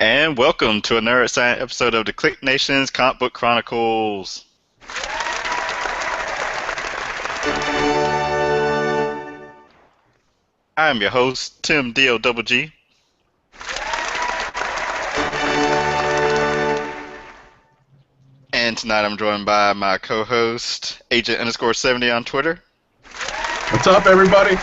And welcome to another exciting episode of the KLIQ Nation's Comic Book Chronicles. I am your host, Tim D-O-double-G. And tonight I'm joined by my co-host, Agent_70 on Twitter. What's up, everybody?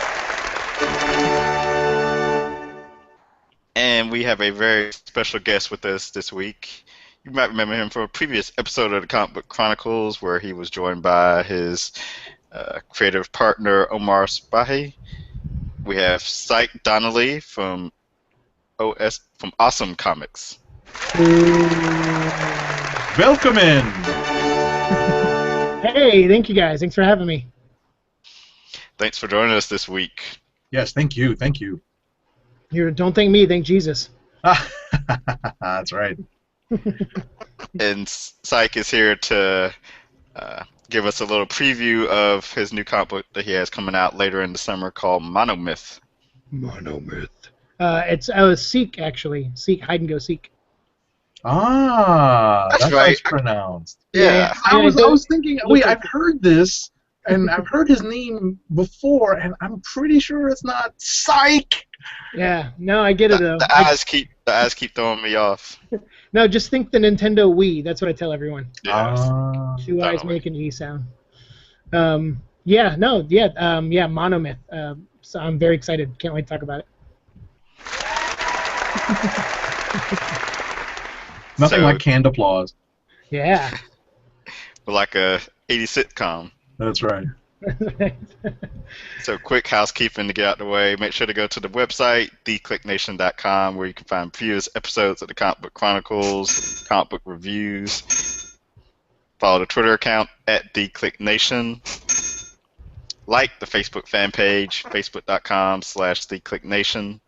And we have a very special guest with us this week. You might remember him from a previous episode of the Comic Book Chronicles where he was joined by his creative partner, Omar Spahi. We have Siike Donnelly from OSSM Comics. Welcome in. Hey, thank you guys. Thanks for having me. Thanks for joining us this week. Yes, thank you. Thank you. Don't thank me, thank Jesus. That's right. And Siike is here to give us a little preview of his new comic book that he has coming out later in the summer called MONOMYTH. MONOMYTH. It's Siike, actually. Siike, hide and go Siike. Ah, that's right. how it's pronounced. Yeah. I was thinking, wait, I've heard this, and I've heard his name before, and I'm pretty sure it's not Siike. Yeah, no, I get it though. The eyes keep throwing me off. No, just think the Nintendo Wii. That's what I tell everyone. Yeah. Two eyes make an E sound. MONOMYTH. So I'm very excited. Can't wait to talk about it. Nothing like canned applause. Yeah. Like a 80s sitcom. That's right. So quick housekeeping to get out the way. Make sure to go to the website, thekliqnation.com, where you can find previous episodes of the Comic Book Chronicles, comic book reviews. Follow the Twitter account at thekliqnation. Like the Facebook fan page, facebook.com/thekliqnation.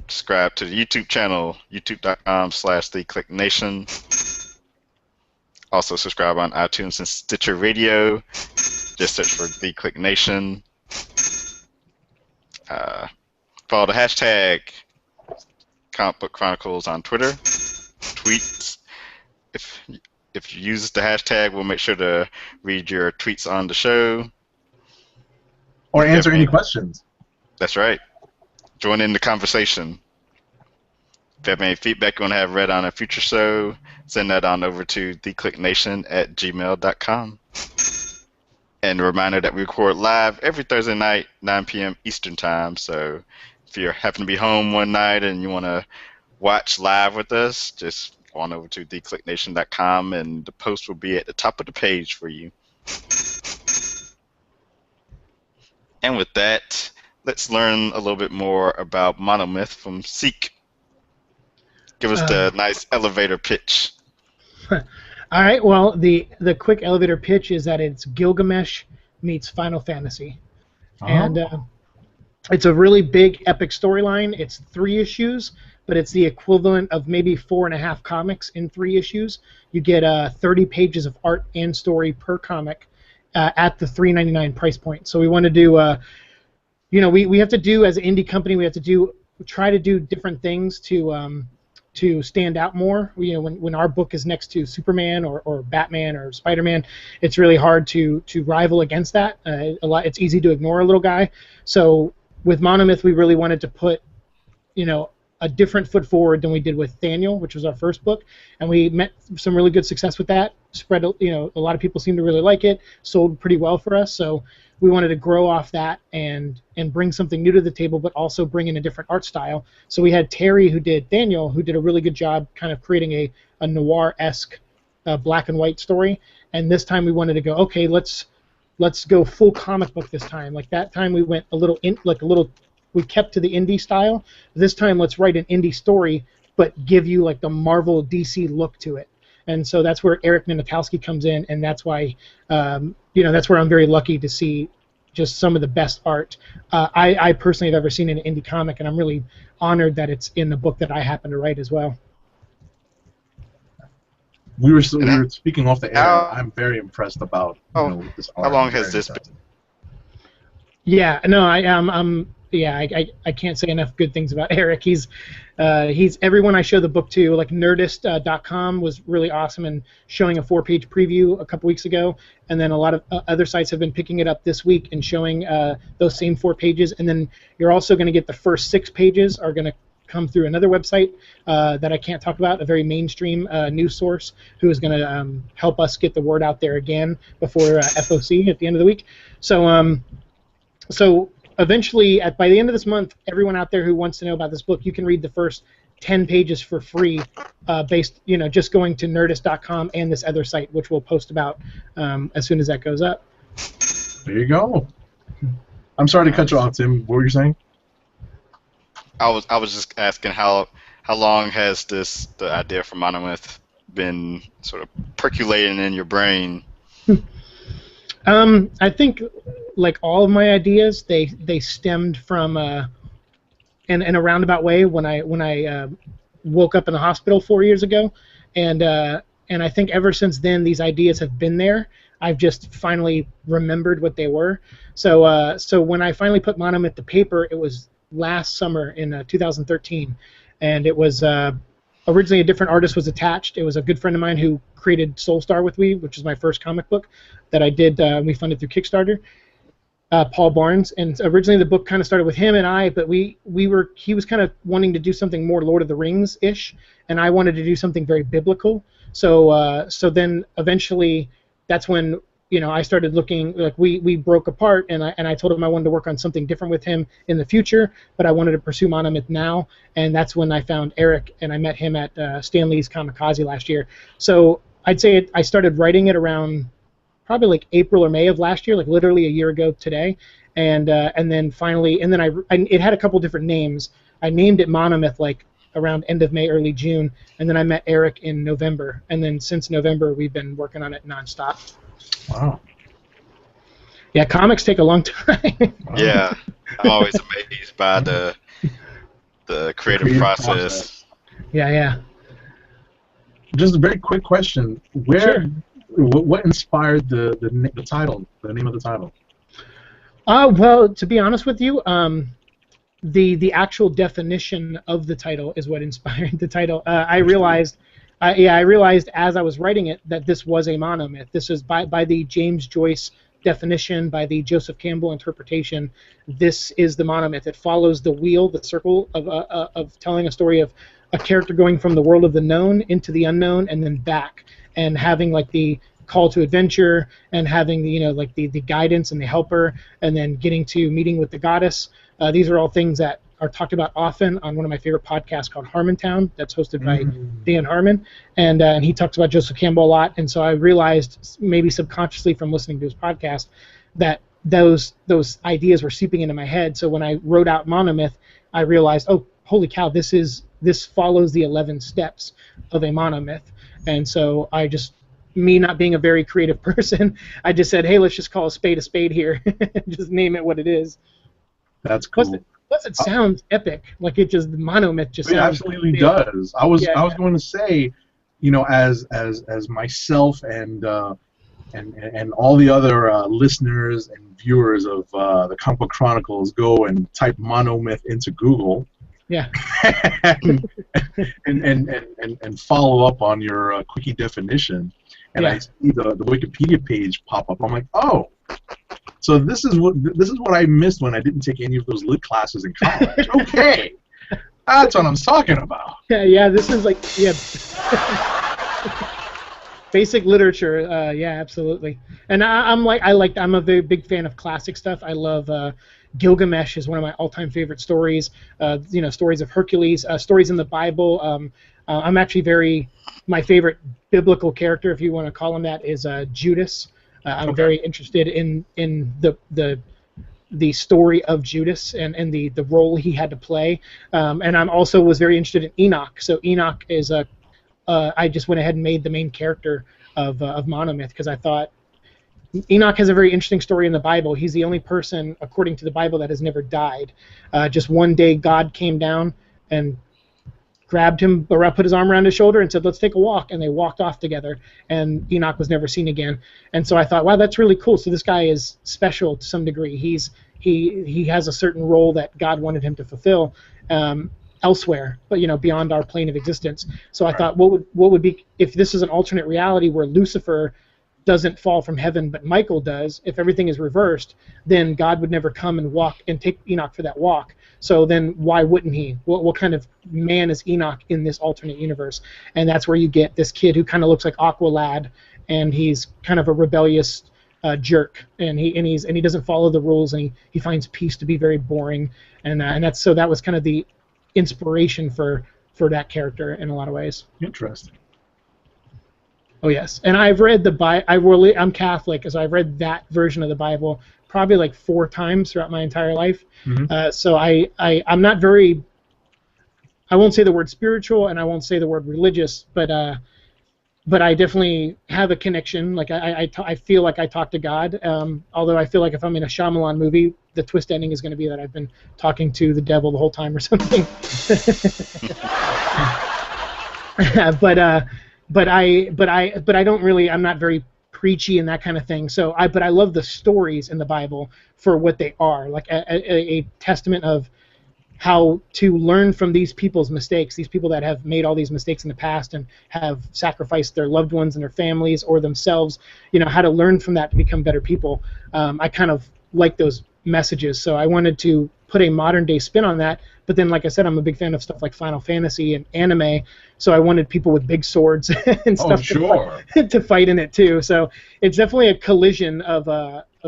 Subscribe to the YouTube channel, youtube.com/thekliqnation. Also subscribe on iTunes and Stitcher Radio. Just search for The KLIQ Nation. Follow the hashtag Comic Book Chronicles on Twitter. Tweets. If you use the hashtag, we'll make sure to read your tweets on the show. Or answer any questions. That's right. Join in the conversation. If you have any feedback you want to have read on a future show, send that on over to thekliqnation@gmail.com. And a reminder that we record live every Thursday night, 9 p.m. Eastern Time. So if you happen to be home one night and you want to watch live with us, just go on over to thekliqnation.com and the post will be at the top of the page for you. And with that, let's learn a little bit more about MONOMYTH from Siike. Give us the nice elevator pitch. All right. Well, the quick elevator pitch is that it's Gilgamesh meets Final Fantasy, and it's a really big epic storyline. It's 3 issues, but it's the equivalent of maybe 4.5 comics in 3 issues. You get 30 pages of art and story per comic at the $3.99 price point. So we want to do, we have to do as an indie company, we have to try to do different things to stand out more. When our book is next to Superman or Batman or Spider-Man, it's really hard to rival against that. It's easy to ignore a little guy. So with MONOMYTH, we really wanted to put, a different foot forward than we did with Daniel, which was our first book, and we met some really good success with that. A lot of people seem to really like it. Sold pretty well for us. So we wanted to grow off that and bring something new to the table, but also bring in a different art style. So we had Terry, who did Daniel, who did a really good job kind of creating a noir-esque black and white story. And this time we wanted to go, okay, let's go full comic book this time. Like that time we went we kept to the indie style. This time let's write an indie story, but give you like the Marvel DC look to it. And so that's where Eric Minakowski comes in, and that's why, that's where I'm very lucky to see just some of the best art I personally have ever seen in an indie comic, and I'm really honored that it's in the book that I happen to write as well. We were speaking off the air. I'm very impressed about this art. How long has this been? Yeah, no, I'm yeah, I can't say enough good things about Eric. He's everyone I show the book to, like Nerdist.com was really awesome and showing a 4-page preview a couple weeks ago, and then a lot of other sites have been picking it up this week and showing those same 4 pages, and then you're also going to get the first 6 pages are going to come through another website that I can't talk about, a very mainstream news source who is going to help us get the word out there again before FOC at the end of the week. So eventually, by the end of this month, everyone out there who wants to know about this book, you can read the first 10 pages for free, based, just going to Nerdist.com and this other site, which we'll post about as soon as that goes up. There you go. I'm sorry to cut you off, Tim. What were you saying? I was just asking how long has the idea for MONOMYTH been sort of percolating in your brain? I think, like all of my ideas, they stemmed from in a roundabout way when I woke up in the hospital 4 years ago, and I think ever since then these ideas have been there. I've just finally remembered what they were. So when I finally put MONOMYTH to paper, it was last summer in 2013, and it was originally a different artist was attached. It was a good friend of mine who created Soulstar with me, which is my first comic book that I did. We funded through Kickstarter. Paul Barnes, and originally the book kind of started with him and I, but he was kind of wanting to do something more Lord of the Rings ish, and I wanted to do something very biblical. So then eventually that's when I started looking, like we broke apart, and I told him I wanted to work on something different with him in the future, but I wanted to pursue MONOMYTH now, and that's when I found Eric, and I met him at Stan Lee's Kamikaze last year. So I'd say I started writing it around probably like April or May of last year, like literally a year ago today, and then finally, and then it had a couple different names. I named it MONOMYTH like around end of May, early June, and then I met Eric in November, and then since November we've been working on it nonstop. Wow. Yeah, comics take a long time. Yeah, I'm always amazed by the creative process. Yeah. Just a very quick question: Sure. What inspired the title, the name of the title? Well, to be honest with you, the actual definition of the title is what inspired the title. I realized as I was writing it that this was a monomyth. This is by the James Joyce definition, by the Joseph Campbell interpretation. This is the monomyth. It follows the wheel, the circle of telling a story of a character going from the world of the known into the unknown and then back, and having like the call to adventure and having the guidance and the helper, and then getting to meeting with the goddess. These are all things that are talked about often on one of my favorite podcasts called Harmontown, that's hosted by Dan Harmon, and he talks about Joseph Campbell a lot. And so I realized, maybe subconsciously from listening to his podcast, that those ideas were seeping into my head. So when I wrote out Monomyth, I realized, oh, holy cow, this follows the 11 steps of a monomyth. And so me not being a very creative person, I just said, hey, let's just call a spade here. Just name it what it is. That's cool. Plus it sounds epic. Like the monomyth just sounds. It absolutely does. I was going to say, as myself and all the other listeners and viewers of the Comic Book Chronicles go and type monomyth into Google. Yeah. and follow up on your quickie definition, and I see the Wikipedia page pop up. I'm like, oh, so this is what I missed when I didn't take any of those lit classes in college. Okay, that's what I'm talking about. Yeah. This is like basic literature. Yeah, absolutely. And I'm a very big fan of classic stuff. I love. Gilgamesh is one of my all-time favorite stories. Stories of Hercules, stories in the Bible. I'm actually my favorite biblical character, if you want to call him that, is Judas. I'm very interested in the story of Judas and the role he had to play. And I'm also was very interested in Enoch. So Enoch is I just went ahead and made the main character of Monomyth because I thought Enoch has a very interesting story in the Bible. He's the only person, according to the Bible, that has never died. Just one day God came down and grabbed him, put his arm around his shoulder and said, let's take a walk, and they walked off together, and Enoch was never seen again. And so I thought, wow, that's really cool. So this guy is special to some degree. He has a certain role that God wanted him to fulfill elsewhere, but beyond our plane of existence. So I thought, what would be if this is an alternate reality where Lucifer doesn't fall from heaven, but Michael does? If everything is reversed, then God would never come and walk and take Enoch for that walk. So then why wouldn't he? What kind of man is Enoch in this alternate universe? And that's where you get this kid who kind of looks like Aqualad, and he's kind of a rebellious jerk, and he doesn't follow the rules, and he finds peace to be very boring, and that was kind of the inspiration for that character in a lot of ways. Interesting. Oh yes, and I've read I'm Catholic, so I've read that version of the Bible probably like 4 times throughout my entire life. Mm-hmm. So I'm not very, I won't say the word spiritual, and I won't say the word religious, but I definitely have a connection. Like I feel like I talk to God. Although I feel like if I'm in a Shyamalan movie, the twist ending is going to be that I've been talking to the devil the whole time or something. But I don't really. I'm not very preachy and that kind of thing. So I love the stories in the Bible for what they are, like a testament of how to learn from these people's mistakes, these people that have made all these mistakes in the past and have sacrificed their loved ones and their families or themselves, how to learn from that to become better people. I kind of like those messages, so I wanted to put a modern day spin on that. But then, like I said, I'm a big fan of stuff like Final Fantasy and anime, so I wanted people with big swords and stuff to fight in it too. So it's definitely a collision of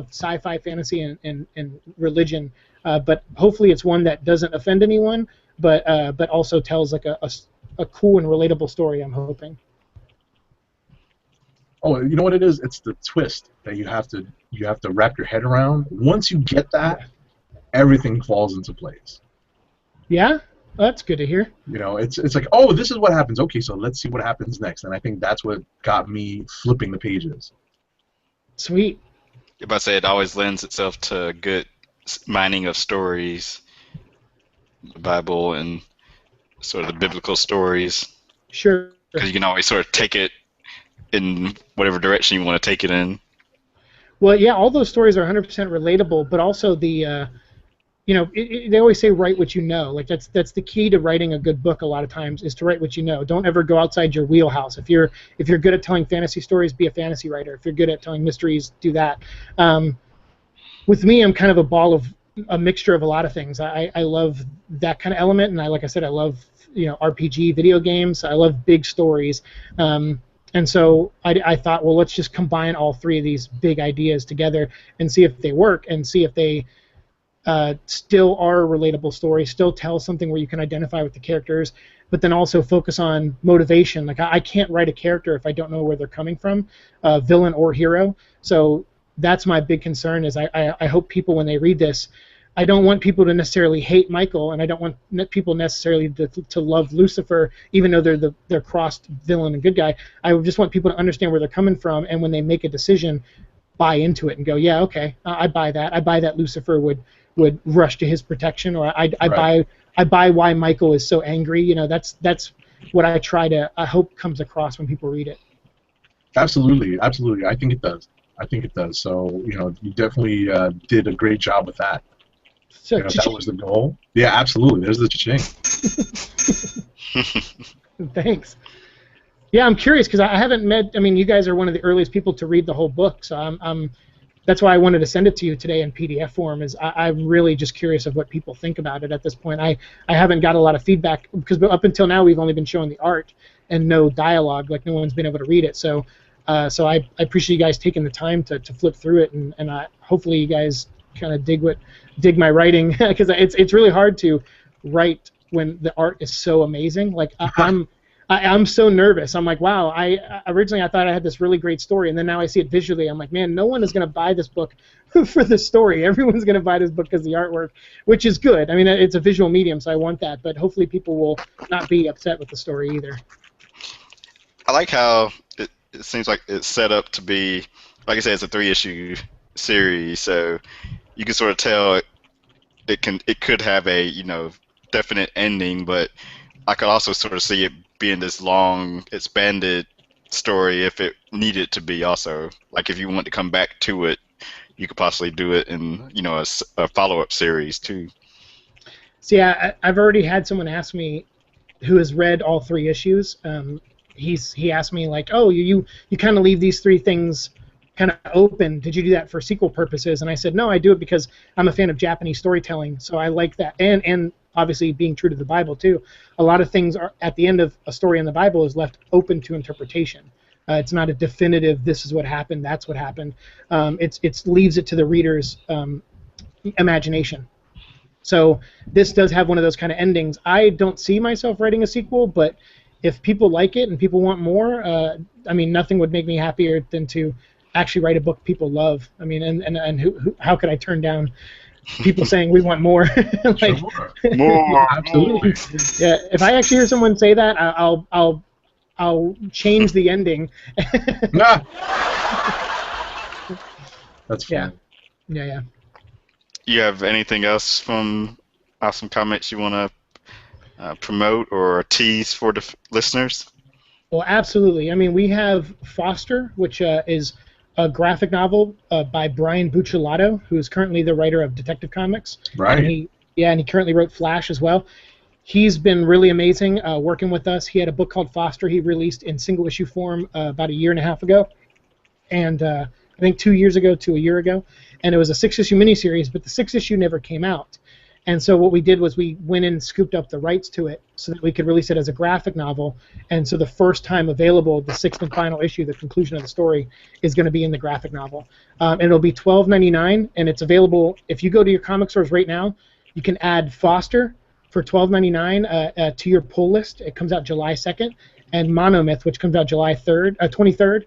sci-fi, fantasy, and religion. But hopefully it's one that doesn't offend anyone, but also tells like a cool and relatable story, I'm hoping. Oh, you know what it is? It's the twist that you have to wrap your head around. Once you get that, everything falls into place. Yeah? Well, that's good to hear. It's like, oh, this is what happens. Okay, so let's see what happens next. And I think that's what got me flipping the pages. Sweet. If I say it always lends itself to good mining of stories, the Bible and sort of the biblical stories. Sure. Because you can always sort of take it in whatever direction you want to take it in. Well, yeah, all those stories are 100% relatable, but also the, they always say write what you know. Like that's the key to writing a good book. A lot of times is to write what you know. Don't ever go outside your wheelhouse. If you're good at telling fantasy stories, be a fantasy writer. If you're good at telling mysteries, do that. With me, I'm kind of a mixture of a lot of things. I love that kind of element, and like I said, I love RPG video games. I love big stories, and so I thought, well, let's just combine all 3 of these big ideas together and see if they work, and see if they still are a relatable story, still tell something where you can identify with the characters, but then also focus on motivation. Like I can't write a character if I don't know where they're coming from, villain or hero. So that's my big concern. Is I hope people, when they read this, I don't want people to necessarily hate Michael, and I don't want people necessarily to love Lucifer, even though they're crossed villain and good guy. I just want people to understand where they're coming from, and when they make a decision, buy into it and go, yeah, okay, I buy that. I buy that Lucifer would rush to his protection, or I buy why Michael is so angry. That's what I hope comes across when people read it. Absolutely. I think it does. So you definitely did a great job with that. So that was the goal. Yeah, absolutely. There's the cha-ching. Thanks. Yeah, I'm curious because I haven't met. I mean, you guys are one of the earliest people to read the whole book, so I'm that's why I wanted to send it to you today in PDF form. Is I'm really just curious of what people think about it at this point. I haven't got a lot of feedback because up until now we've only been showing the art and no dialogue. Like no one's been able to read it. So I appreciate you guys taking the time to flip through it, and hopefully you guys kind of dig my writing because it's really hard to write when the art is so amazing. Like I'm so nervous. I'm like, wow. Originally I thought I had this really great story, and then now I see it visually. I'm like, man, no one is going to buy this book for the story. Everyone's going to buy this book because of the artwork, which is good. I mean, it's a visual medium, so I want that. But hopefully people will not be upset with the story either. I like how it seems like it's set up to be, like I said, it's a 3-issue series, so you can sort of tell it could have a definite ending, but I could also sort of see it being this long, expanded story if it needed to be. Also, like if you want to come back to it, you could possibly do it in a follow-up series too. So yeah, I've already had someone ask me who has read all 3 issues. He asked me like, oh, you kind of leave these 3 things kind of open. Did you do that for sequel purposes? And I said, no, I do it because I'm a fan of Japanese storytelling, so I like that, and obviously being true to the Bible too. A lot of things are at the end of a story in the Bible is left open to interpretation. It's not a definitive. This is what happened. That's what happened. It leaves it to the reader's imagination. So this does have one of those kind of endings. I don't see myself writing a sequel, but if people like it and people want more, I mean, nothing would make me happier than to actually write a book people love. I mean, and how could I turn down people saying we want more? Like, More, Absolutely. yeah, if I actually hear someone say that, I'll change the ending. Nah. That's Yeah. funny. Yeah. You have anything else from Awesome Comics you want to promote or tease for the listeners? Well, absolutely. I mean, we have Foster, which is a graphic novel by Brian Buccellato, who is currently the writer of Detective Comics. Right. And he currently wrote Flash as well. He's been really amazing working with us. He had a book called Foster he released in single issue form about 1.5 years ago, and I think 2 years ago to a year ago, and it was a 6-issue miniseries, but the 6th issue never came out. And so what we did was we went in and scooped up the rights to it so that we could release it as a graphic novel. And so the first time available, the 6th and final issue, the conclusion of the story, is going to be in the graphic novel. And it'll be $12.99, and it's available. If you go to your comic stores right now, you can add Foster for $12.99 to your pull list. It comes out July 2nd. And Monomyth, which comes out July 23rd,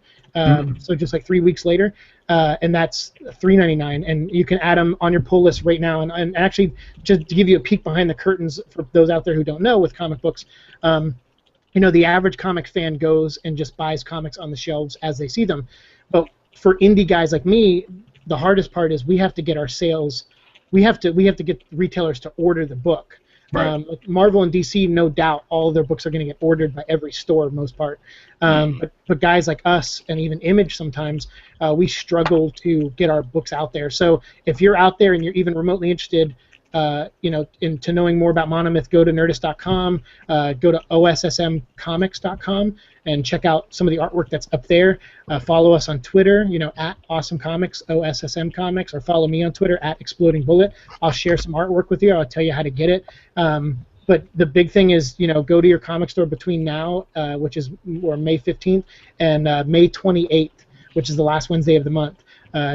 so just like 3 weeks later, and that's $3.99, and you can add them on your pull list right now. And actually, just to give you a peek behind the curtains for those out there who don't know with comic books, the average comic fan goes and just buys comics on the shelves as they see them. But for indie guys like me, the hardest part is we have to get our sales. We have to get retailers to order the book. Right. Marvel and DC, no doubt, all of their books are going to get ordered by every store, most part. But guys like us, and even Image sometimes, we struggle to get our books out there. So if you're out there and you're even remotely interested, into knowing more about Monomyth, go to Nerdist.com, go to OSSMComics.com, and check out some of the artwork that's up there. Follow us on Twitter, at Awesome Comics, OSSM Comics, or follow me on Twitter at Exploding Bullet. I'll share some artwork with you. I'll tell you how to get it. But the big thing is, go to your comic store between now, which is May 15th, and May 28th, which is the last Wednesday of the month.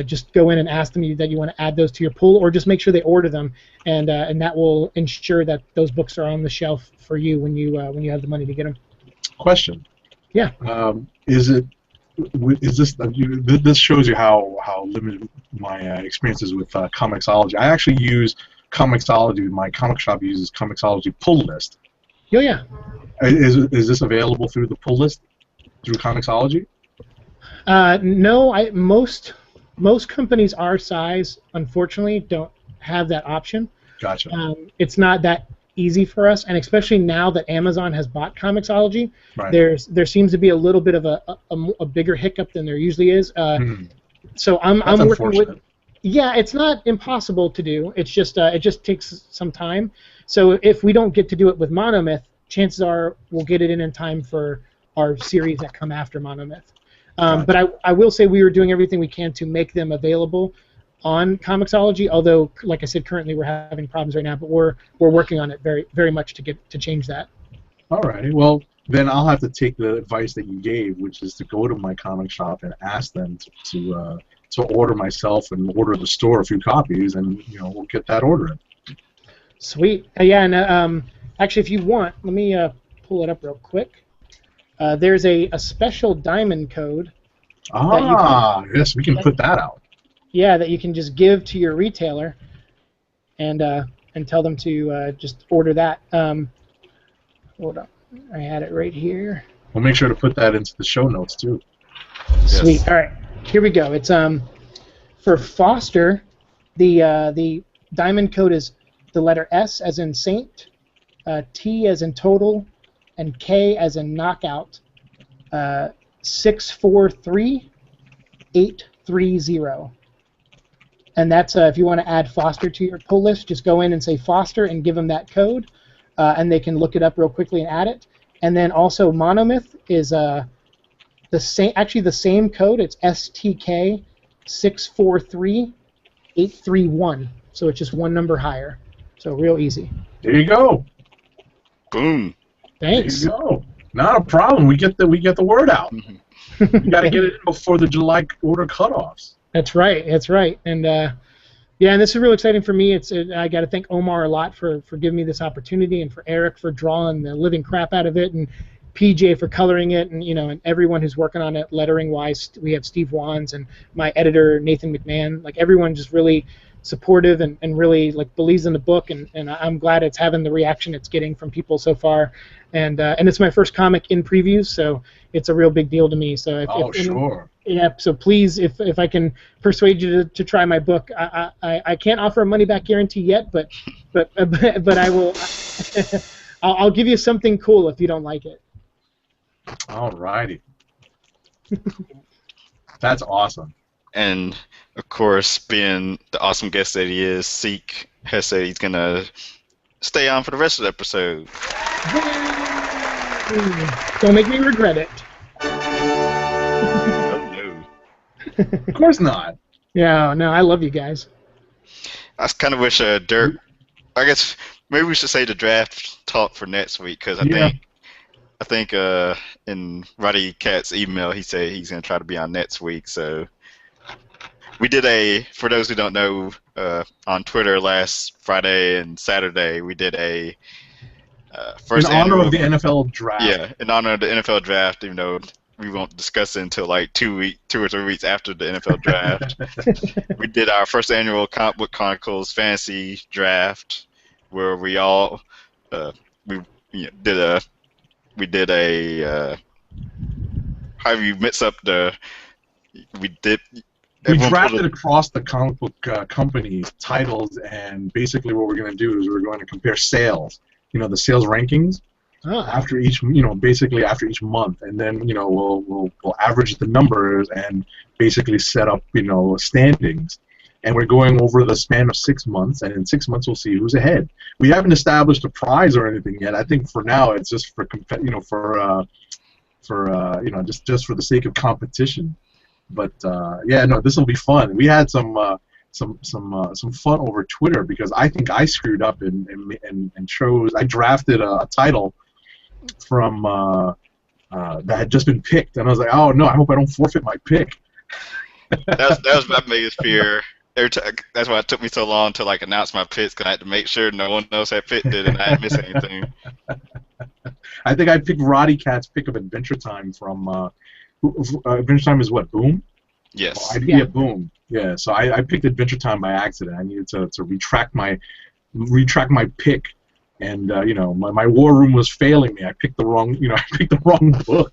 Just go in and ask them that you want to add those to your pool, or just make sure they order them, and that will ensure that those books are on the shelf for you when you have the money to get them. Question. Yeah. Is this? This shows you how limited my experience is with Comixology. I actually use Comixology. My comic shop uses Comixology pull list. Oh yeah. Is this available through the pull list through Comixology? No. Most companies our size, unfortunately, don't have that option. Gotcha. It's not that easy for us, and especially now that Amazon has bought Comixology, Right. there seems to be a little bit of a bigger hiccup than there usually is. So I'm working with. Unfortunate. Yeah, it's not impossible to do. It's just it just takes some time. So if we don't get to do it with Monomyth, chances are we'll get it in time for our series that come after Monomyth. But I will say we were doing everything we can to make them available on Comixology. Although, like I said, currently we're having problems right now, but we're working on it very very much to change that. All right. Well, then I'll have to take the advice that you gave, which is to go to my comic shop and ask them to order myself and order the store a few copies, and we'll get that order in. Sweet. Yeah, and actually, if you want, let me pull it up real quick. There's a special diamond code. Yes, we can put that out. Yeah, that you can just give to your retailer, and tell them to just order that. Hold on, I had it right here. We'll make sure to put that into the show notes too. Sweet. Yes. All right, here we go. It's for Foster, the diamond code is the letter S as in Saint, T as in Total, and K as in knockout, 643830. And that's if you want to add Foster to your pull list, just go in and say Foster and give them that code, and they can look it up real quickly and add it. And then also MONOMYTH is the same code. It's STK 643831. So it's just one number higher. So real easy. There you go. Boom. Thanks. There you go. Not a problem. We get the word out. You got to get it in before the July order cutoffs. That's right. That's right. And yeah, and this is really exciting for me. I got to thank Omar a lot for giving me this opportunity, and for Eric for drawing the living crap out of it, and PJ for coloring it, and and everyone who's working on it lettering wise. We have Steve Wands and my editor Nathan McMahon. Like, everyone just really supportive and really like believes in the book, and I'm glad it's having the reaction it's getting from people so far. And it's my first comic in previews, so it's a real big deal to me. So sure. Yeah, so please, if I can persuade you to try my book, I can't offer a money back guarantee yet, but I will. I'll give you something cool if you don't like it. All righty. That's awesome. And of course, being the awesome guest that he is, Siike has said he's gonna stay on for the rest of the episode. Don't make me regret it. Of course not. Yeah, no, I love you guys. I kind of wish Dirk. I guess maybe we should say the draft talk for next week, because I think in Roddy Cat's email he said he's gonna try to be on next week. So we did for those who don't know, on Twitter last Friday and Saturday we did a first in honor of the NFL draft. Yeah, in honor of the NFL draft, even though we won't discuss it until like 2 or 3 weeks after the NFL draft. We did our first annual Comic Book Chronicles fantasy draft, where we all did a how you mix up the we drafted across the comic book companies' titles, and basically what we're going to do is we're going to compare sales. The sales rankings. After each, basically after each month, and then we'll average the numbers and basically set up standings, and we're going over the span of 6 months, and in 6 months we'll see who's ahead. We haven't established a prize or anything yet. I think for now it's just for just for the sake of competition. But yeah, no, this will be fun. We had some fun over Twitter, because I think I screwed up and chose. I drafted a title from that had just been picked, and I was like, oh no, I hope I don't forfeit my pick. that was my biggest fear. That's why it took me so long to announce my picks, because I had to make sure no one else had picked it and I didn't miss anything. I think I picked Roddy Cat's pick of Adventure Time from Adventure Time is what, Boom? Yes. Yeah, Boom. Yeah, so I picked Adventure Time by accident. I needed to retract my pick. And my war room was failing me. I picked the wrong book.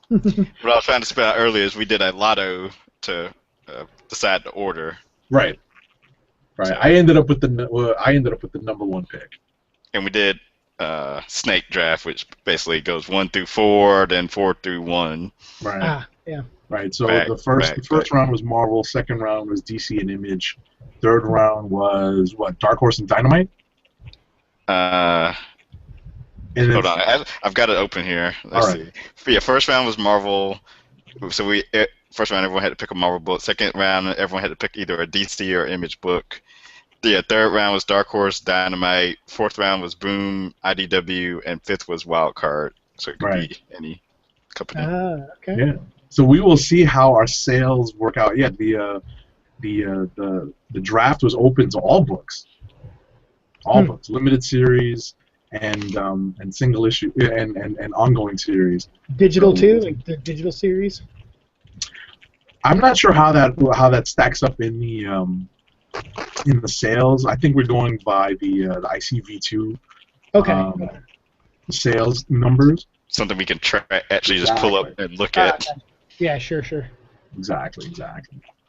What I was trying to spell out earlier is we did a lotto to decide the order. Right. So, I ended up with the number 1 pick. And we did snake draft, which basically goes 1 through 4, then 4 through 1. Right. Yeah. Right. So the first round was Marvel. Second round was DC and Image. Third round was what? Dark Horse and Dynamite. Hold on, I've got it open here. Let's see. But yeah, first round was Marvel. So first round everyone had to pick a Marvel book. Second round everyone had to pick either a DC or Image book. The third round was Dark Horse, Dynamite. Fourth round was Boom, IDW, and fifth was Wild Card. So it could be any company. Okay. Yeah. So we will see how our sales work out. Yeah. The draft was open to all books. All books, limited series, and single issue and ongoing series. Digital too, like the digital series. I'm not sure how that stacks up in the sales. I think we're going by the ICV2 sales numbers. Something we can actually just pull up and look at. Yeah, sure. Exactly.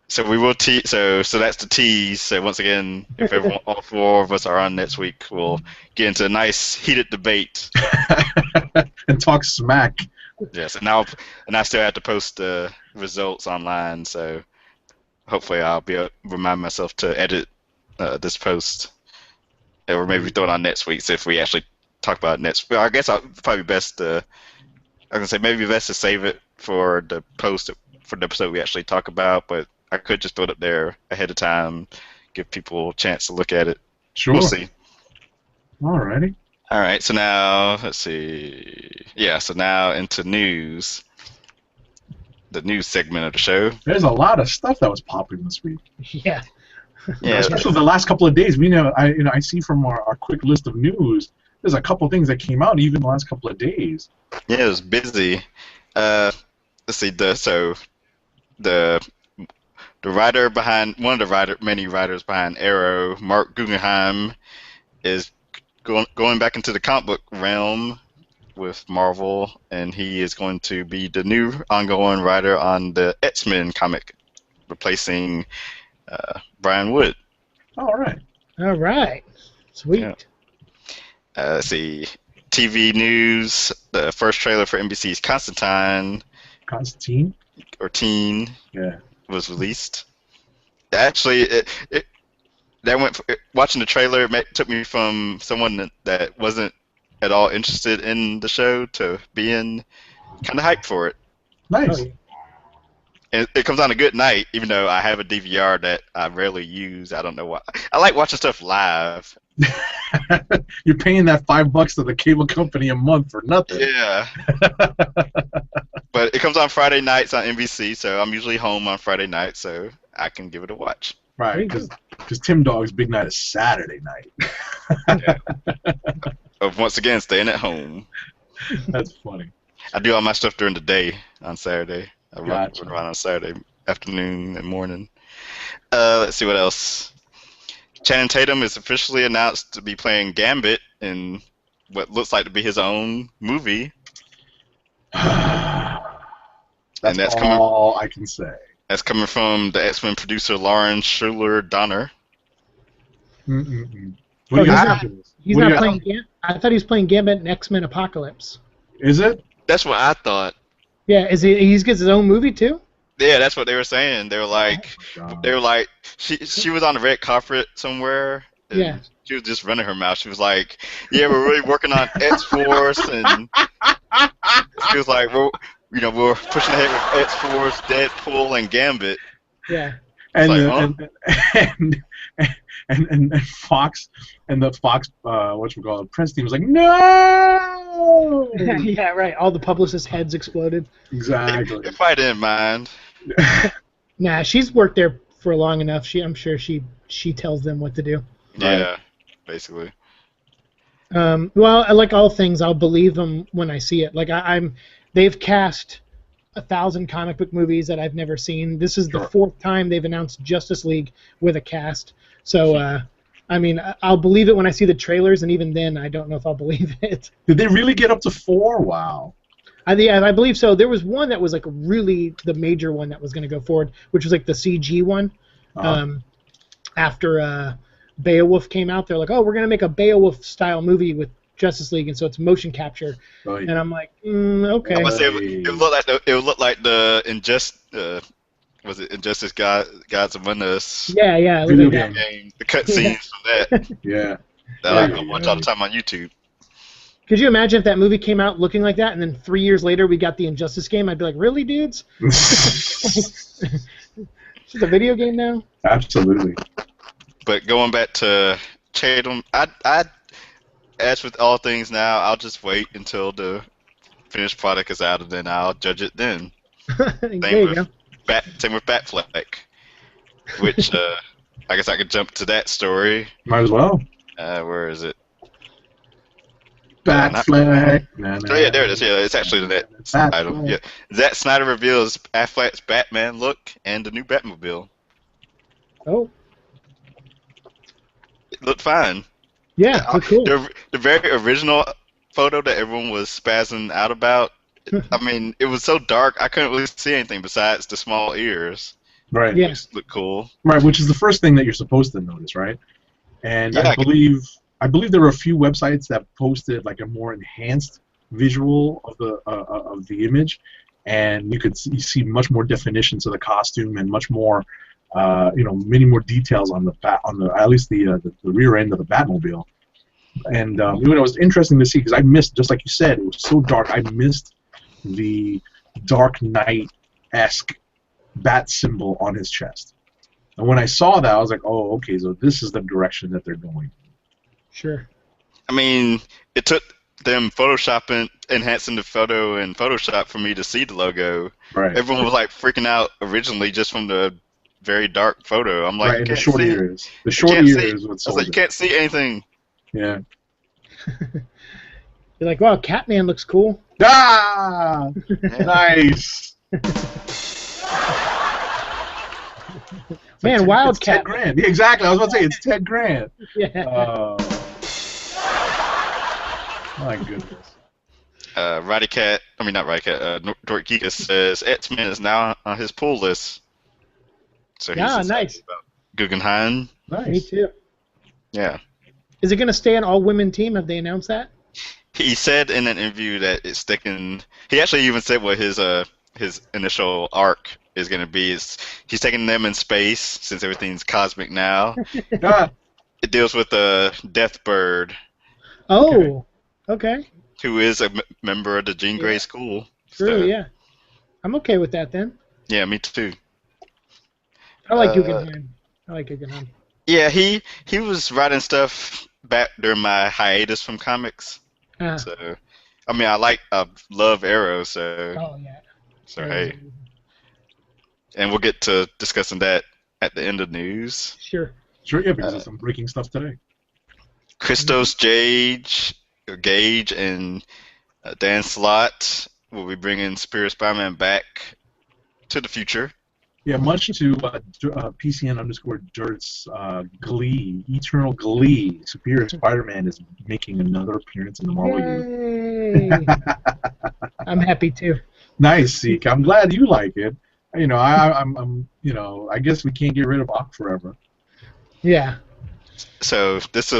So we will so that's the tease. So once again, if everyone, all four of us are on next week, we'll get into a nice heated debate. And talk smack. Yes, and I still have to post the results online. So hopefully I'll be able to remind myself to edit this post, or maybe throw it on next week. So if we actually talk about it next, well, I guess I'll probably best. I was gonna say maybe best to save it for the post for the episode we actually talk about, but I could just throw it up there ahead of time, give people a chance to look at it. Sure. We'll see. Alrighty. All right, so now let's see. Yeah, so now into news. The news segment of the show. There's a lot of stuff that was popping this week. Yeah. Yeah, Especially the last couple of days. I see from our quick list of news. There's a couple of things that came out even the last couple of days. yeah, it was busy. Let's see. The writer behind one of the many writers behind Arrow, Mark Guggenheim, is going back into the comic book realm with Marvel, and he is going to be the new ongoing writer on the X-Men comic, replacing Brian Wood. All right. All right. Sweet. Yeah. Let's see. TV news. The first trailer for NBC's Constantine or Teen was released. Actually, watching the trailer took me from someone that wasn't at all interested in the show to being kind of hyped for it. Nice. And it comes on a good night, even though I have a DVR that I rarely use. I don't know why. I like watching stuff live. You're paying that $5 to the cable company a month for nothing. Yeah. But it comes on Friday nights on NBC, so I'm usually home on Friday night, so I can give it a watch. Right, because Tim Dog's big night is Saturday night. Yeah. Once again, staying at home. That's funny. I do all my stuff during the day on Saturday. I run Gotcha. around on Saturday afternoon and morning. Let's see what else. Channing Tatum is officially announced to be playing Gambit in what looks like to be his own movie. That's all I can say. That's coming from the X-Men producer Lauren Schuler Donner. What do you guys think? He's not playing Gambit. I thought he was playing Gambit in X-Men Apocalypse. Is it? That's what I thought. Yeah, he gets his own movie too? Yeah, that's what they were saying. They were like, she was on the red carpet somewhere. And Yeah. She was just running her mouth. She was like, "Yeah, we're really working on X-Force," and she was like, "we're pushing ahead with X-Force, Deadpool, and Gambit." Yeah. And Fox and the Fox press team was like, no. Yeah, right. All the publicists' heads exploded. Exactly. If I didn't mind. Nah, she's worked there for long enough. I'm sure she tells them what to do. Yeah, basically. Well, like all things, I'll believe them when I see it. Like they've cast 1,000 comic book movies that I've never seen. This is the fourth time they've announced Justice League with a cast. So, I'll believe it when I see the trailers, and even then, I don't know if I'll believe it. Did they really get up to 4? Wow. I believe so. There was one that was like really the major one that was going to go forward, which was like the CG one. After Beowulf came out, they're like, oh, we're going to make a Beowulf-style movie with Justice League, and so it's motion capture. Right. And I'm like, okay. I must say, it would look like the Injustice Gods Among Us? Yeah. Video Like game. The cutscenes from that. Yeah. That I can watch all the time on YouTube. Could you imagine if that movie came out looking like that, and then 3 years later we got the Injustice game? I'd be like, really, dudes? It's just a video game now? Absolutely. But going back to Tatum, as with all things now, I'll just wait until the finished product is out, and then I'll judge it then. There you go. Same with Batfleck, which I guess I could jump to that story. Might as well. Where is it? Batfleck. Oh yeah, there it is. Yeah, it's actually the next item. Yeah, Zack Snyder reveals Affleck's Batman look and the new Batmobile. Oh. It looked fine. Yeah, cool. The very original photo that everyone was spazzing out about, I mean, it was so dark I couldn't really see anything besides the small ears. Right. Yes. Look cool. Right, which is the first thing that you're supposed to notice, right? And Yeah, I believe there were a few websites that posted like a more enhanced visual of the image, and you see much more definition to the costume and much more, many more details on the at least the rear end of the Batmobile. And it was interesting to see because I missed, just like you said, it was so dark. I missed the Dark Knight-esque bat symbol on his chest. And when I saw that, I was like, oh, okay, so this is the direction that they're going. Sure. I mean, it took them enhancing the photo in Photoshop for me to see the logo. Right. Everyone was like freaking out originally just from the very dark photo. I'm like, right, you and can't the short see. ears. The short can't ears see. is what I was sold like, you it. can't see anything. Yeah. You're like, wow, Catman looks cool. Ah! Nice! Man, It's Wildcat. Ted Grant. Yeah, exactly. I was about to say, it's Ted Grant. Yeah. My goodness. Not Roddycat, Dork Geekus says X-Men is now on his pull list. So he's excited nice. about Guggenheim. Nice. Me too. Yeah. Is it going to stay an all-women team? Have they announced that? He said in an interview that it's sticking. He actually even said what his initial arc is going to be. He's taking them in space since everything's cosmic now. Ah, It deals with the Deathbird, Oh, okay. who is a member of the Jean Grey School. True, So, yeah. I'm okay with that then. Yeah, me too. I like Guggenheim. Yeah, he was writing stuff back during my hiatus from comics. Ah. So, I mean, I love Arrow, so Oh, yeah. so hey, and we'll get to discussing that at the end of news. Sure. sure, yeah, because there's some breaking stuff today. Christos Gage and Dan Slott will be bringing Superior Spider-Man back to the future. Yeah, much to PCN_Dirt's glee, eternal glee, Superior Spider-Man is making another appearance in the Marvel Universe. Yay! I'm happy too. Nice, Siike. I'm glad you like it. I guess we can't get rid of Ock forever. Yeah. So this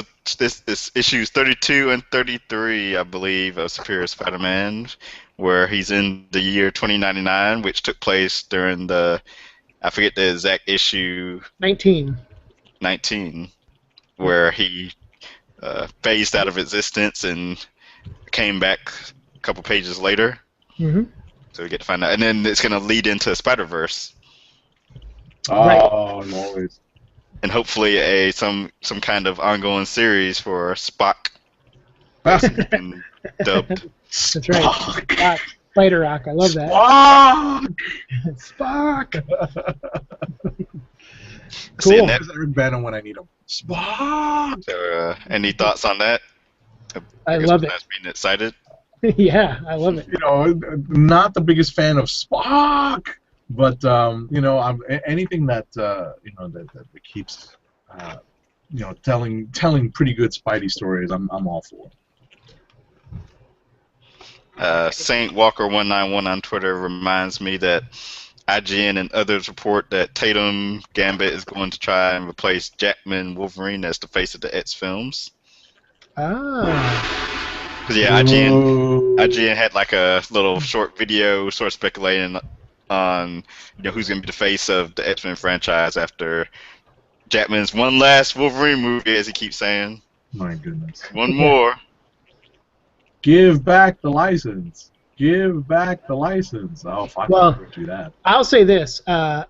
issues 32 and 33, I believe, of Superior Spider-Man, where he's in the year 2099, which took place during I forget the exact issue. 19. 19, where he phased out of existence and came back a couple pages later. Mm-hmm. So we get to find out, and then it's going to lead into Spider-Verse. Oh, always. And hopefully some kind of ongoing series for Spock. Been dubbed. That's right. Spock. Spider Rock. I love that. Spock! Spock! See, Cool. that, There's Eric Bana when I need him. Spock! so, any thoughts on that? I love it. That's being excited. Yeah, I love it. Not the biggest fan of Spock, but I'm anything that that keeps telling pretty good Spidey stories. I'm all for. Saint Walker 191 on Twitter reminds me that IGN and others report that Tatum Gambit is going to try and replace Jackman Wolverine as the face of the X films. Ah. Cause yeah, IGN had like a little short video sort of speculating on who's gonna be the face of the X-Men franchise after Jackman's one last Wolverine movie, as he keeps saying. My goodness. One more. Give back the license. Give back the license. Oh, if I could do that. I'll say this. I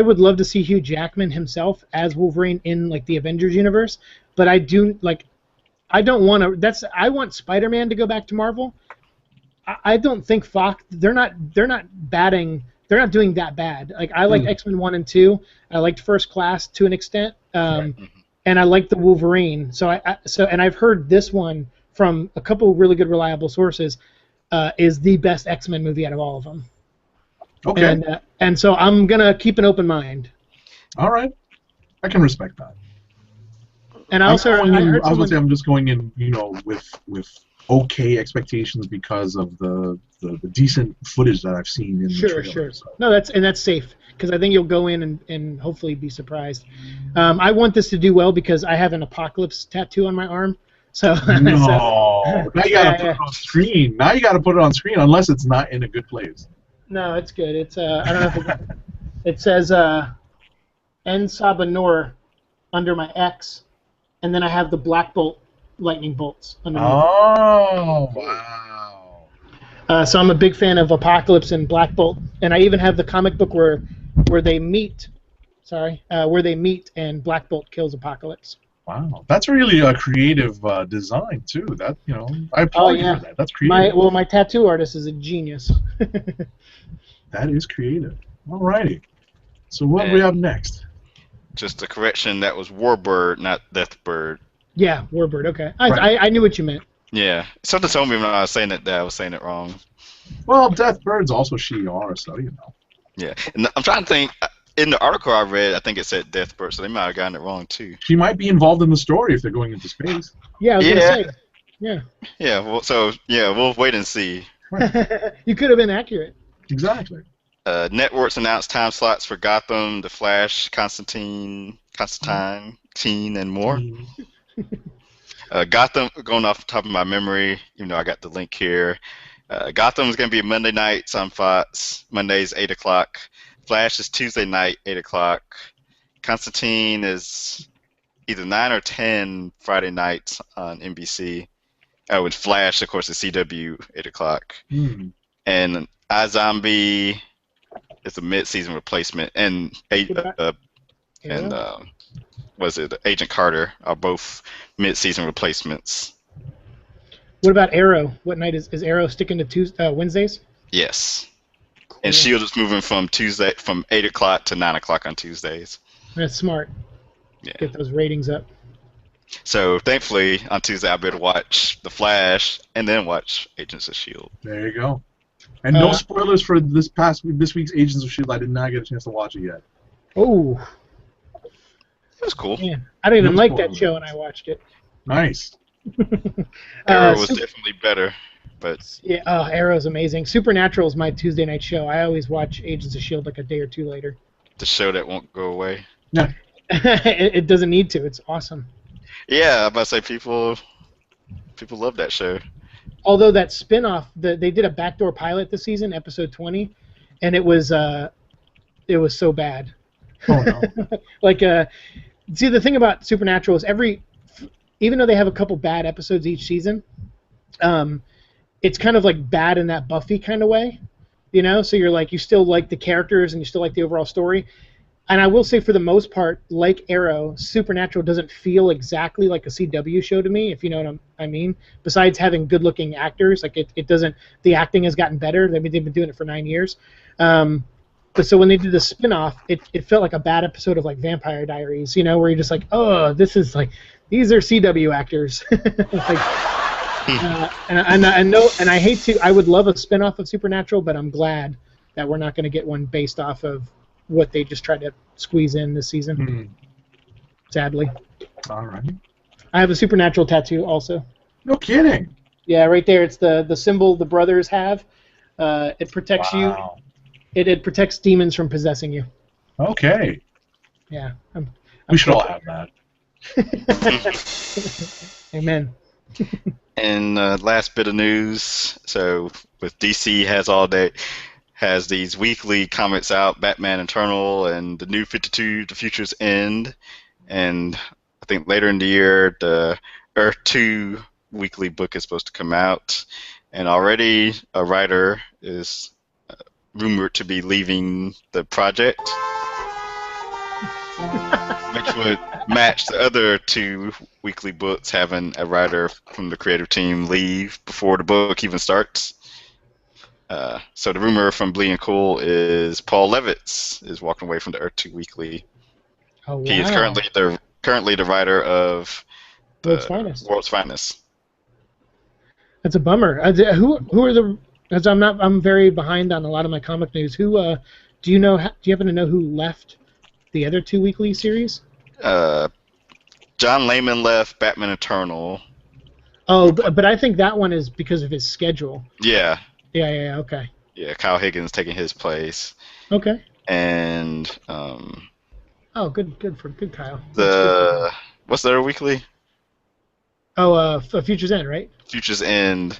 would love to see Hugh Jackman himself as Wolverine in like the Avengers universe, but I don't want to. I want Spider-Man to go back to Marvel. I don't think Fox. They're not batting. They're not doing that bad. Like I liked X-Men 1 and 2. I liked First Class to an extent. And I like the Wolverine. So and I've heard this one from a couple really good reliable sources is the best X-Men movie out of all of them. Okay. And so I'm gonna keep an open mind. All right, I can respect that. And I was going to say I'm just going in, with okay expectations because of the decent footage that I've seen in the trailer. Sure. So. No, that's safe because I think you'll go in and hopefully be surprised. I want this to do well because I have an apocalypse tattoo on my arm. So No, now you gotta put it on screen. Now you gotta put it on screen unless it's not in a good place. No, it's good. It's I don't know if it says En Sabanor under my X, and then I have the Black Bolt lightning bolts underneath. Oh, wow. So I'm a big fan of Apocalypse and Black Bolt, and I even have the comic book where they meet. Where they meet and Black Bolt kills Apocalypse. Wow, that's really a creative design too. That I applaud you for that. That's creative. My tattoo artist is a genius. That is creative. Alrighty. So what do we have next? Just a correction. That was Warbird, not Deathbird. Yeah, Warbird. Okay, Right. I knew what you meant. Yeah, something told me when I was saying it that I was saying it wrong. Well, Deathbird's also she/her, so you know. Yeah, and I'm trying to think. In the article I read, I think it said Deathbird, so they might have gotten it wrong too. She might be involved in the story if they're going into space. Yeah, I was gonna say. Yeah. Yeah. Well, so yeah, we'll wait and see. Right. You could have been accurate. Exactly. Networks announced time slots for Gotham, The Flash, Constantine, and more. Gotham, going off the top of my memory, even though I got the link here. Gotham is going to be Monday nights on Fox. Mondays 8 o'clock. Flash is Tuesday night 8 o'clock. Constantine is either 9 or 10 Friday nights on NBC. With Flash, of course, is CW 8 o'clock. And iZombie is a mid-season replacement, and was it Agent Carter are both mid-season replacements. What about Arrow? What night is Arrow sticking to Wednesdays? Yes. Cool. And S.H.I.E.L.D. is moving from 8 o'clock to 9 o'clock on Tuesdays. That's smart. Yeah. Get those ratings up. So thankfully on Tuesday I'll be able to watch The Flash and then watch Agents of S.H.I.E.L.D. There you go. And no spoilers for this week's Agents of S.H.I.E.L.D. I did not get a chance to watch it yet. Oh. It was cool. Man, I didn't even like that show when I watched it. Nice. Arrow was definitely better, but yeah, Arrow's amazing. Supernatural is my Tuesday night show. I always watch Agents of S.H.I.E.L.D. like a day or two later. The show that won't go away. Yeah. It doesn't need to. It's awesome. Yeah, I'm about to say people love that show. Although that spin-off, they did a backdoor pilot this season, episode 20, and it was so bad. Oh no. See, the thing about Supernatural is even though they have a couple bad episodes each season, it's kind of like bad in that Buffy kind of way, So you still like the characters and you still like the overall story. And I will say, for the most part, like Arrow, Supernatural doesn't feel exactly like a CW show to me, if you know what I mean. Besides having good-looking actors, it doesn't. The acting has gotten better. They've been doing it for 9 years. But so when they did the spin-off, it felt like a bad episode of like Vampire Diaries, where you're just like, oh, this is like, these are CW actors. And I hate to. I would love a spin-off of Supernatural, but I'm glad that we're not going to get one based off of what they just tried to squeeze in this season. Sadly. All right. I have a Supernatural tattoo also. No kidding. Yeah, right there. It's the symbol the brothers have. It protects you. It protects demons from possessing you. Okay. Yeah. We should all have that. Amen. And last bit of news. So with DC has these weekly comics out, Batman Eternal and the New 52, The Future's End, and I think later in the year the Earth 2 weekly book is supposed to come out, and already a writer is rumored to be leaving the project, which would match the other 2 weekly books having a writer from the creative team leave before the book even starts. So the rumor from Bleed and Cool is Paul Levitz is walking away from the Earth 2 Weekly. Oh, wow. He is currently the writer of World's Finest. That's a bummer. Who are the? Because I'm very behind on a lot of my comic news. Who do you know? Do you happen to know who left the other 2 weekly series? John Layman left Batman Eternal. Oh, but I think that one is because of his schedule. Yeah. Yeah, okay. Yeah, Kyle Higgins taking his place. Okay. And Oh, good Kyle. That's the what's their weekly? Oh, Future's End, right? Future's End.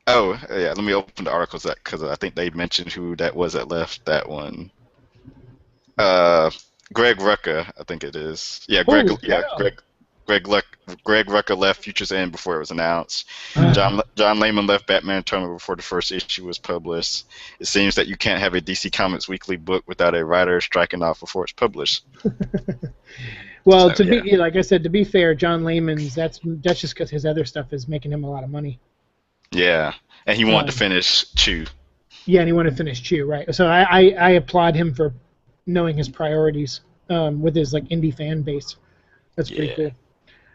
Oh, yeah. Let me open the articles because I think they mentioned who that was that left that one. Greg Rucka, I think it is. Yeah, Greg. Holy cow. Greg Rucka left Future's End before it was announced. John Layman left Batman Eternal before the first issue was published. It seems that you can't have a DC Comics weekly book without a writer striking off before it's published. Well, like I said, to be fair, John Layman's that's just because his other stuff is making him a lot of money. Yeah, and he wanted to finish Chew. Yeah, and he wanted to finish Chew, right? So I applaud him for knowing his priorities with his like indie fan base. That's pretty cool.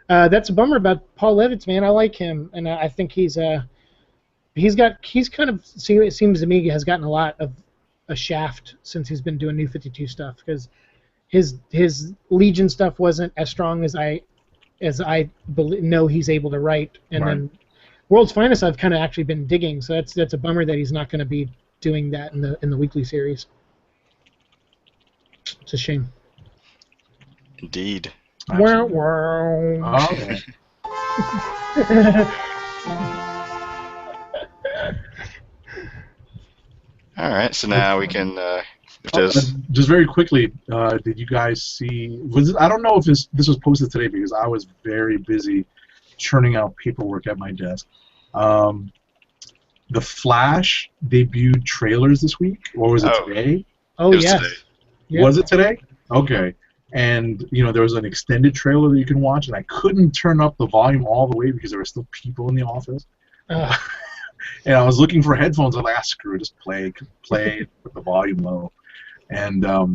That's a bummer about Paul Levitz, man. I like him, and I think he's kind of it seems to me has gotten a lot of a shaft since he's been doing New 52 stuff because his Legion stuff wasn't as strong as I know he's able to write, and then World's Finest I've kind of actually been digging, so that's a bummer that he's not going to be doing that in the weekly series. It's a shame. Indeed. Wow. Okay. All right, so now we can just very quickly. Did you guys see? I don't know if this was posted today because I was very busy churning out paperwork at my desk. The Flash debuted trailers this week, or was it today? Oh, yes. Yep. Was it today? Okay. And there was an extended trailer that you can watch, and I couldn't turn up the volume all the way because there were still people in the office. And I was looking for headphones. I'm like, screw it, just play with the volume low. And I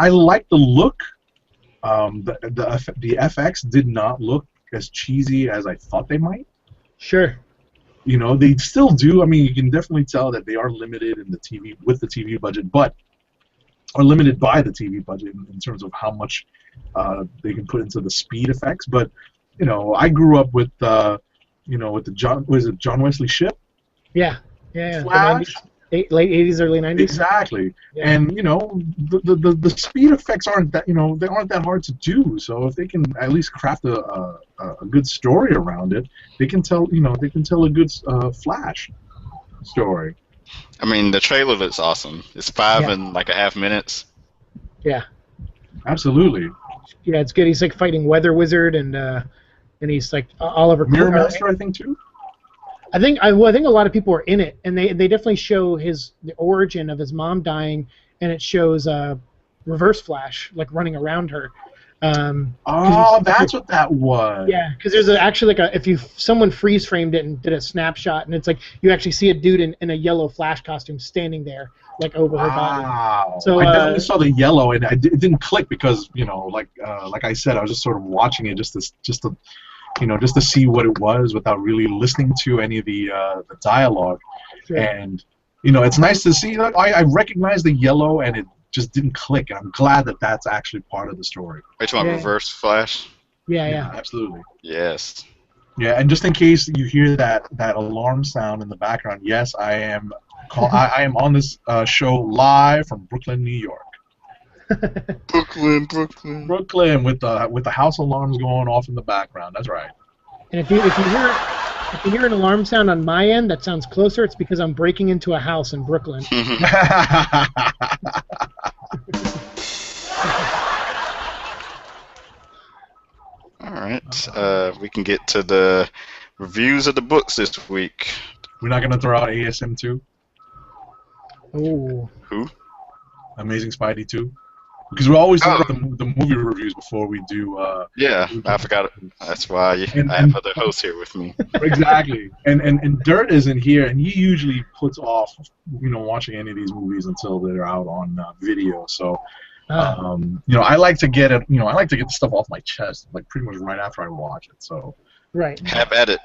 like the look. The FX did not look as cheesy as I thought they might. Sure. They still do. I mean, you can definitely tell that they are limited in the TV budget, but are limited by the TV budget in terms of how much they can put into the speed effects. But I grew up with with the John Wesley Shipp? Yeah. Flash. Late 80s, early 90s. Exactly. Yeah. And the speed effects aren't that they aren't that hard to do. So if they can at least craft a good story around it, they can tell a good Flash story. I mean, the trailer looks awesome. It's 5.5 minutes. Yeah. Absolutely. Yeah, it's good. He's like fighting Weather Wizard, and he's like Oliver. Mirror Master, I think too. I think a lot of people are in it, and they definitely show the origin of his mom dying, and it shows Reverse Flash like running around her. That's what that was. Yeah, because there's actually someone freeze framed it and did a snapshot, and it's like you actually see a dude in a yellow Flash costume standing there, like over her body. So I definitely saw the yellow, and it didn't click because like I said, I was just sort of watching it just to see what it was without really listening to any of the dialogue. Sure. And it's nice to see. Like, I recognize the yellow, and it just didn't click, and I'm glad that that's actually part of the story. Which one? Reverse Flash? Yeah, absolutely. Yes. Yeah, and just in case you hear that alarm sound in the background, yes, I am on this show live from Brooklyn, New York. Brooklyn with the house alarms going off in the background. That's right. And if you hear an alarm sound on my end that sounds closer, it's because I'm breaking into a house in Brooklyn. All right. We can get to the reviews of the books this week. We're not going to throw out ASM 2? Oh. Who? Amazing Spidey 2? Because we always talk about the movie reviews before we do. I forgot it. That's why I have other hosts here with me. Exactly. And Dirt isn't here, and he usually puts off watching any of these movies until they're out on video. So I like to get it. I like to get the stuff off my chest, like pretty much right after I watch it. So. Right. Have at it.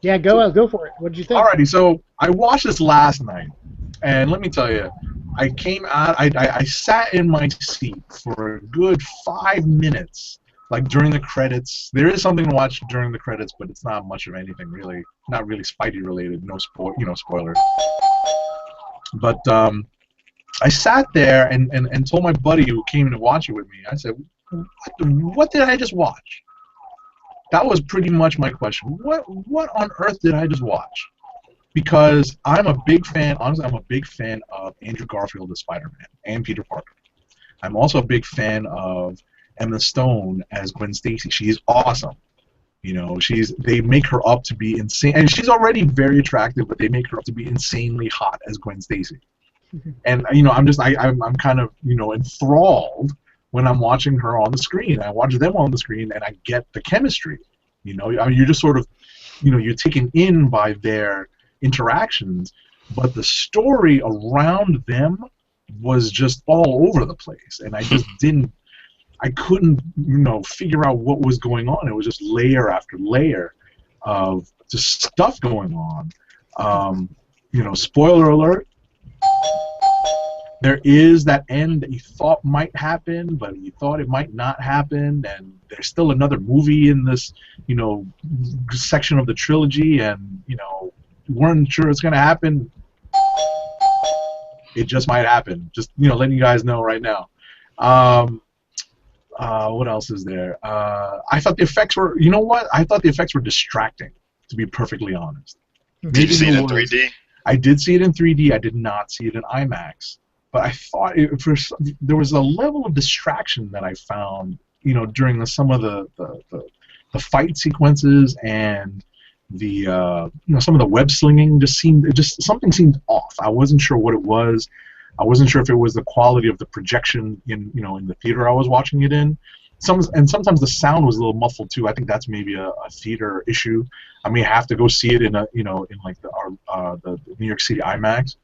Yeah, go for it. What did you think? Alrighty, so I watched this last night, and let me tell you, I came out. I sat in my seat for a good 5 minutes like during the credits, there is something to watch during the credits, but it's not much of anything really. Not really Spidey related. No spoilers. But I sat there and told my buddy who came to watch it with me. I said, "What did I just watch?" That was pretty much my question. What on earth did I just watch? Because I'm a big fan. Honestly, I'm a big fan of Andrew Garfield as Spider-Man and Peter Parker. I'm also a big fan of Emma Stone as Gwen Stacy. She's awesome. You know, they make her up to be insane, and she's already very attractive, but they make her up to be insanely hot as Gwen Stacy. And you know, I'm kind of enthralled when I'm watching her on the screen. I watch them on the screen, and I get the chemistry. You know, I mean, you're just sort of, you're taken in by their interactions, but the story around them was just all over the place, and I just I couldn't, figure out what was going on. It was just layer after layer of just stuff going on. Spoiler alert. There is that end that you thought might happen, but you thought it might not happen, and there's still another movie in this, section of the trilogy, and you weren't sure it's gonna happen. It just might happen. Just letting you guys know right now. What else is there? I thought the effects were. You know what? I thought the effects were distracting, to be perfectly honest. Did you see it in 3D? I did see it in 3D. I did not see it in IMAX. But I thought there was a level of distraction that I found, during some of the fight sequences, and the some of the web slinging something seemed off. I wasn't sure what it was. I wasn't sure if it was the quality of the projection in the theater I was watching it in. Sometimes the sound was a little muffled too. I think that's maybe a theater issue. I may have to go see it in like the New York City IMAX.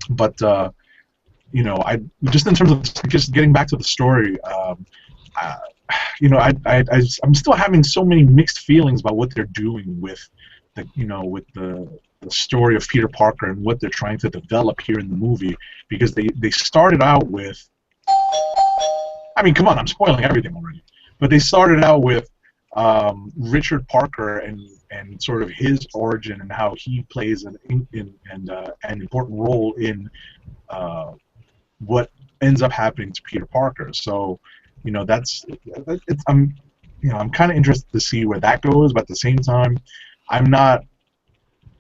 But I just in terms of just getting back to the story, I'm still having so many mixed feelings about what they're doing with the story of Peter Parker and what they're trying to develop here in the movie, because they started out with, I mean, come on, I'm spoiling everything already, but they started out with Richard Parker and sort of his origin and how he plays an important role in what ends up happening to Peter Parker. So, I'm kind of interested to see where that goes, but at the same time,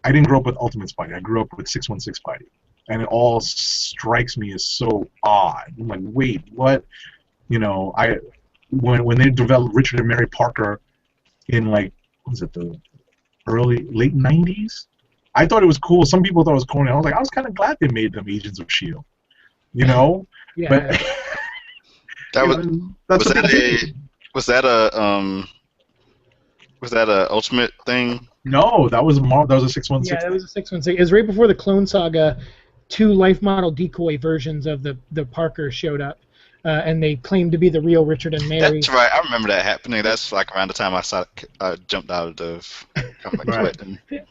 I didn't grow up with Ultimate Spidey. I grew up with 616 Spidey, and it all strikes me as so odd. I'm like, wait, what? When they developed Richard and Mary Parker in late '90s, I thought it was cool. Some people thought it was corny. I was kind of glad they made them Agents of S.H.I.E.L.D. Yeah. But was that a Ultimate thing? No, that was a 616. Yeah, that was a 616. It was right before the Clone Saga. 2 life model decoy versions of the Parker showed up, and they claimed to be the real Richard and Mary. That's right. I remember that happening. That's like around the time I jumped out of the comic. Right.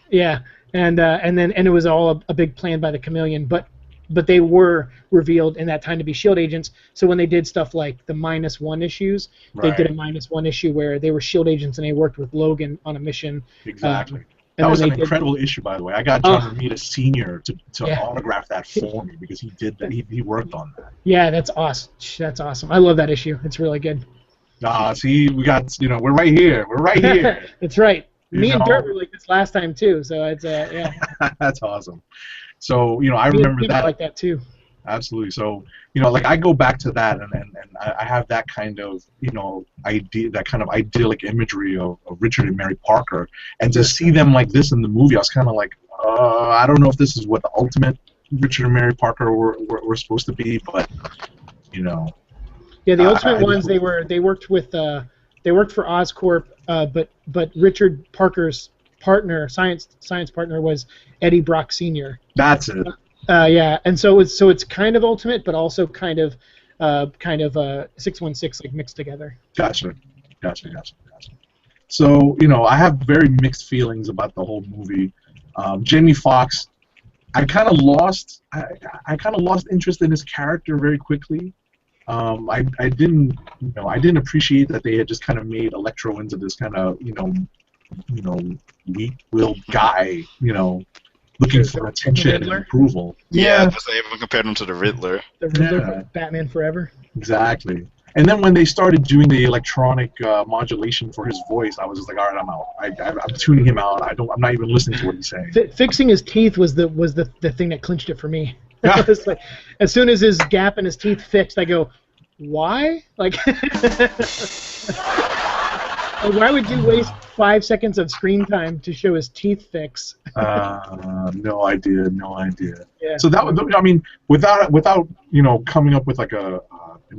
Yeah, and it was all a big plan by the Chameleon, but they were revealed in that time to be S.H.I.E.L.D. agents. So when they did stuff like the -1 issues, they did a -1 issue where they were S.H.I.E.L.D. agents and they worked with Logan on a mission. Exactly. That was an incredible issue, by the way. I got John Romita Sr. to autograph that for me because he did that. He worked on that. Yeah, that's awesome. That's awesome. I love that issue. It's really good. See, we got, we're right here. We're right here. That's right. Me and Dirt were like this last time too, so it's yeah. That's awesome. So I remember that. Like that too. Absolutely. So like I go back to that, and I have that kind of that kind of idyllic imagery of Richard and Mary Parker, and to see them like this in the movie, I was kind of like, I don't know if this is what the ultimate Richard and Mary Parker were supposed to be, but Yeah, the Ultimate ones they worked for Oscorp, but Richard Parker's partner, science partner, was Eddie Brock Sr. That's it. Yeah, and so it's kind of Ultimate, but also kind of 616 like mixed together. Gotcha. So I have very mixed feelings about the whole movie. Jamie Foxx, I kind of lost interest in his character very quickly. I didn't, I didn't appreciate that they had just kind of made Electro into this kind of, weak-willed guy, looking for attention and approval. Yeah, because they even compared him to the Riddler. The Riddler from Batman Forever. Exactly. And then when they started doing the electronic modulation for his voice, I was just like, all right, I'm out. I'm tuning him out. I'm not even listening to what he's saying. Fixing his teeth was the thing that clinched it for me. It was like, as soon as his gap in his teeth fixed, I go, why? Like, why would you waste 5 seconds of screen time to show his teeth fix? No idea. Yeah. So that, I mean, without coming up with like an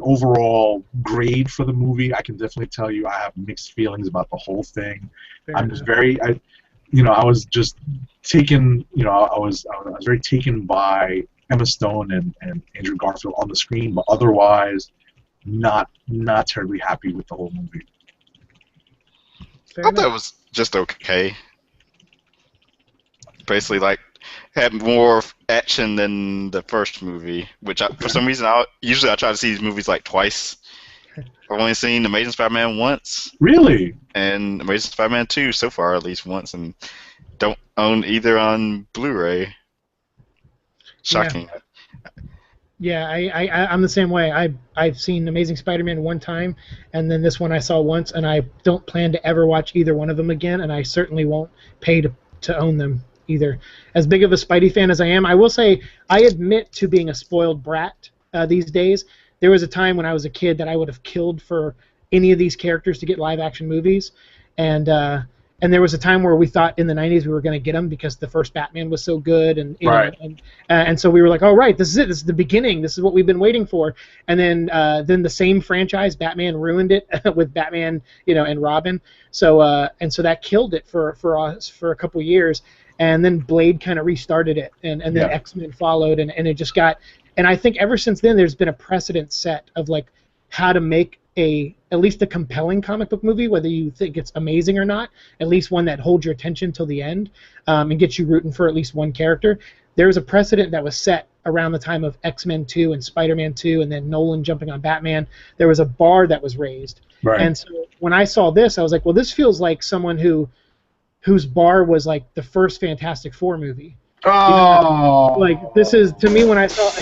overall grade for the movie, I can definitely tell you I have mixed feelings about the whole thing. I was just taken, I was very taken by Emma Stone and Andrew Garfield on the screen, but otherwise not terribly happy with the whole movie. I thought it was just okay. Basically, like, had more action than the first movie, which for some reason usually I try to see these movies like twice. I've only seen Amazing Spider-Man once. Really? And Amazing Spider-Man 2 so far at least once, and don't own either on Blu-ray. Shocking. Yeah, I'm the same way. I've seen Amazing Spider-Man one time, and then this one I saw once, and I don't plan to ever watch either one of them again, and I certainly won't pay to own them either. As big of a Spidey fan as I am, I will say I admit to being a spoiled brat these days. There was a time when I was a kid that I would have killed for any of these characters to get live-action movies, and there was a time where we thought in the 90s we were going to get them because the first Batman was so good, and and so we were like, oh right, this is it, this is the beginning, this is what we've been waiting for. And then the same franchise, Batman, ruined it with Batman, and Robin. So so that killed it for us for a couple years, and then Blade kind of restarted it, and then X-Men followed, and it just got. And I think ever since then there's been a precedent set of like how to make at least a compelling comic book movie, whether you think it's amazing or not, at least one that holds your attention till the end, and gets you rooting for at least one character. There was a precedent that was set around the time of X-Men 2 and Spider-Man 2, and then Nolan jumping on Batman. There was a bar that was raised. Right. And so when I saw this, I was like, well, this feels like someone whose bar was like the first Fantastic Four movie. Oh. Like, this is, to me, when I saw,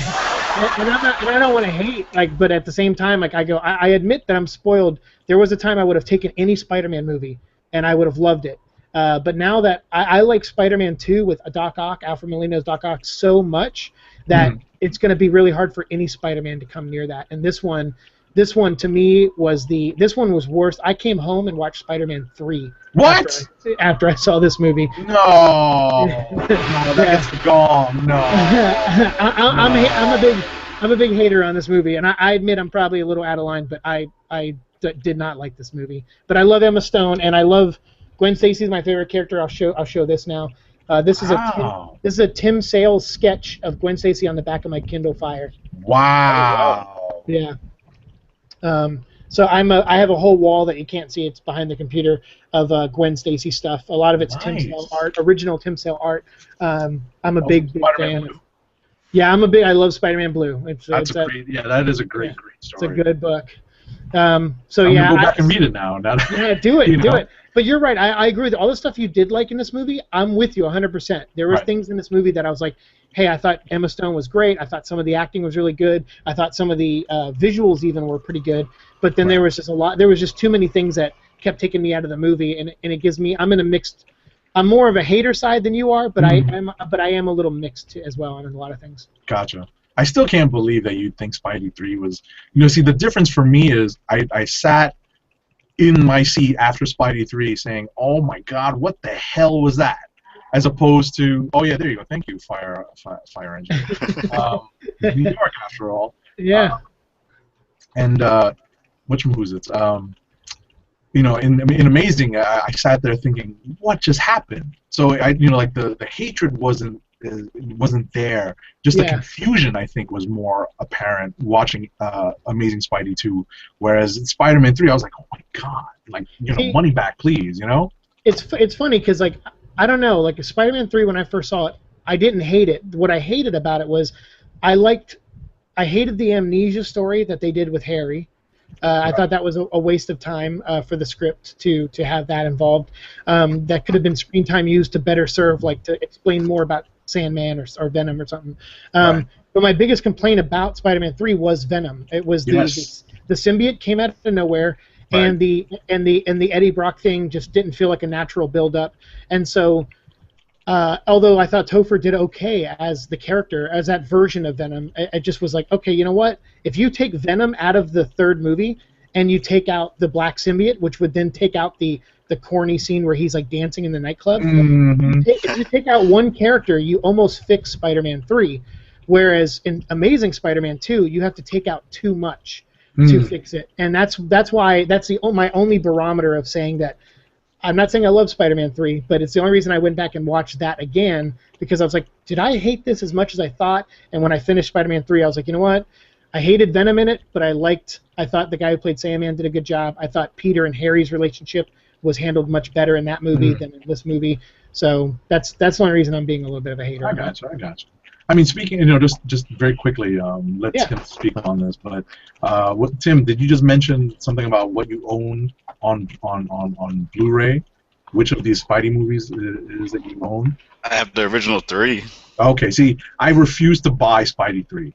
and I don't want to hate, like, but at the same time, like, I admit that I'm spoiled. There was a time I would have taken any Spider-Man movie, and I would have loved it. But now that I like Spider-Man 2 with Doc Ock, Alfred Molina's Doc Ock, so much that it's going to be really hard for any Spider-Man to come near that. And this one to me was this one was worse. I came home and watched Spider-Man 3. What? After I saw this movie. No, that gets the gong. No. I'm a big hater on this movie, and I admit I'm probably a little out of line, but I did not like this movie. But I love Emma Stone, and I love Gwen Stacy's my favorite character. I'll show this now. This is a Tim Sales sketch of Gwen Stacy on the back of my Kindle Fire. Wow. Yeah. So I have a whole wall that you can't see. It's behind the computer of Gwen Stacy stuff. A lot of it's Tim Sale art, original Tim Sale art. I'm a big fan. Yeah, I love Spider-Man Blue. That is a great story. It's a good book. So I'm gonna go back and read it now. Yeah, do it. But you're right. I agree with all the stuff you did like in this movie. I'm with you 100%. There were things in this movie that I was like, hey, I thought Emma Stone was great. I thought some of the acting was really good. I thought some of the visuals even were pretty good. But then there was just a lot. There was just too many things that kept taking me out of the movie, and it gives me. I'm more of a hater side than you are, but I am a little mixed as well on a lot of things. Gotcha. I still can't believe that you think Spidey 3 was. See, the difference for me is I sat in my seat after Spidey 3 saying, "Oh my God, what the hell was that?" As opposed to, "Oh yeah, there you go, thank you, fire engine." New York, after all. Yeah. And what's it? In Amazing, I sat there thinking, what just happened? So like the hatred wasn't there. Just the confusion, I think, was more apparent watching Amazing Spidey 2. Whereas in Spider-Man 3, I was like, oh my God, like money back, please, It's funny because like I don't know, like Spider-Man 3 when I first saw it, I didn't hate it. What I hated about it was I liked I hated the amnesia story that they did with Harry. I thought that was a waste of time for the script to have that involved. That could have been screen time used to better serve, like to explain more about Sandman or Venom or something. But my biggest complaint about Spider-Man 3 was Venom. It was the symbiote came out of nowhere, and the Eddie Brock thing just didn't feel like a natural build-up. And so, although I thought Topher did okay as the character, as that version of Venom, I just was like, okay, you know what? If you take Venom out of the third movie and you take out the black symbiote, which would then take out the corny scene where he's like dancing in the nightclub, if you take out one character, you almost fix Spider-Man 3. Whereas in Amazing Spider-Man 2, you have to take out too much to fix it, and that's why that's my only barometer of saying that. I'm not saying I love Spider-Man 3, but it's the only reason I went back and watched that again, because I was like, did I hate this as much as I thought? And when I finished Spider-Man 3, I was like, you know what? I hated Venom in it, but I thought the guy who played Sandman did a good job. I thought Peter and Harry's relationship was handled much better in that movie than in this movie. So that's the only reason I'm being a little bit of a hater. I got you. I mean, speaking, just very quickly, let's Tim speak on this. But Tim, did you just mention something about what you own on Blu-ray? Which of these Spidey movies it is that you own? I have the original 3. Okay, see, I refuse to buy Spidey 3.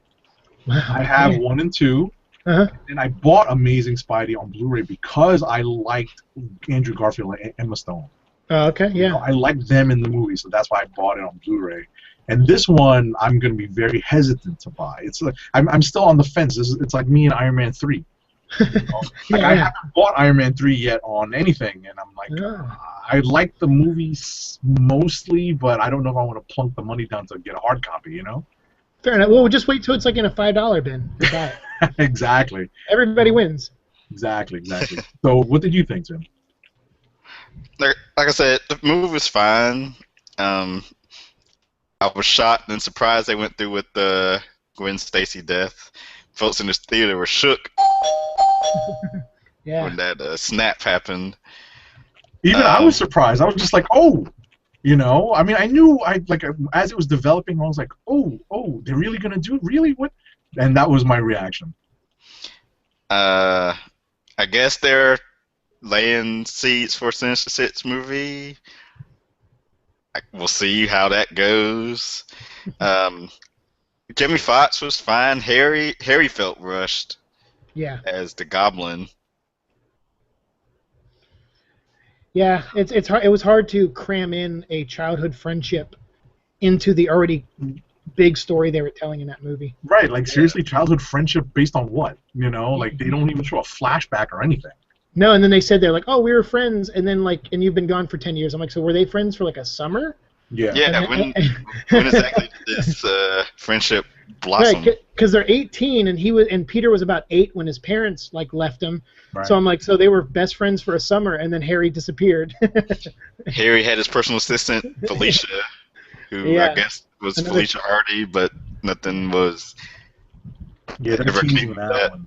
I have 1 and 2, and I bought Amazing Spidey on Blu-ray because I liked Andrew Garfield and Emma Stone. Okay, yeah. You know, I liked them in the movie, so that's why I bought it on Blu-ray. And this one, I'm going to be very hesitant to buy. It's like I'm still on the fence. It's like me and Iron Man 3. You know? I haven't bought Iron Man 3 yet on anything, and I'm like, I like the movies mostly, but I don't know if I want to plunk the money down to get a hard copy, you know? Fair enough. Well, we'll just wait till it's like in a $5 bin. Exactly. Everybody wins. Exactly. So what did you think, Tim? Like I said, the movie was fine. I was shocked and surprised they went through with the Gwen Stacy death. Folks in this theater were shook when that snap happened. Even I was surprised. I was just like, oh, you know. I mean, I knew. As it was developing, I was like, oh, they're really gonna do it? Really? What? And that was my reaction. I guess they're laying seeds for Sinister Six movie. We'll see how that goes. Jamie Foxx was fine. Harry felt rushed. Yeah. As the Goblin. Yeah, it's hard. It was hard to cram in a childhood friendship into the already big story they were telling in that movie. Right. Like seriously, childhood friendship based on what? You know, like they don't even show a flashback or anything. No, and then they said they're like, oh, we were friends, and then like, and you've been gone for 10 years. I'm like, so were they friends for like a summer? Yeah. Yeah. When exactly did this friendship blossom? Right, because they're 18, and Peter was about 8 when his parents like left him. Right. So I'm like, so they were best friends for a summer, and then Harry disappeared. Harry had his personal assistant Felicia, who I guess was Felicia Hardy, but nothing was ever came of that.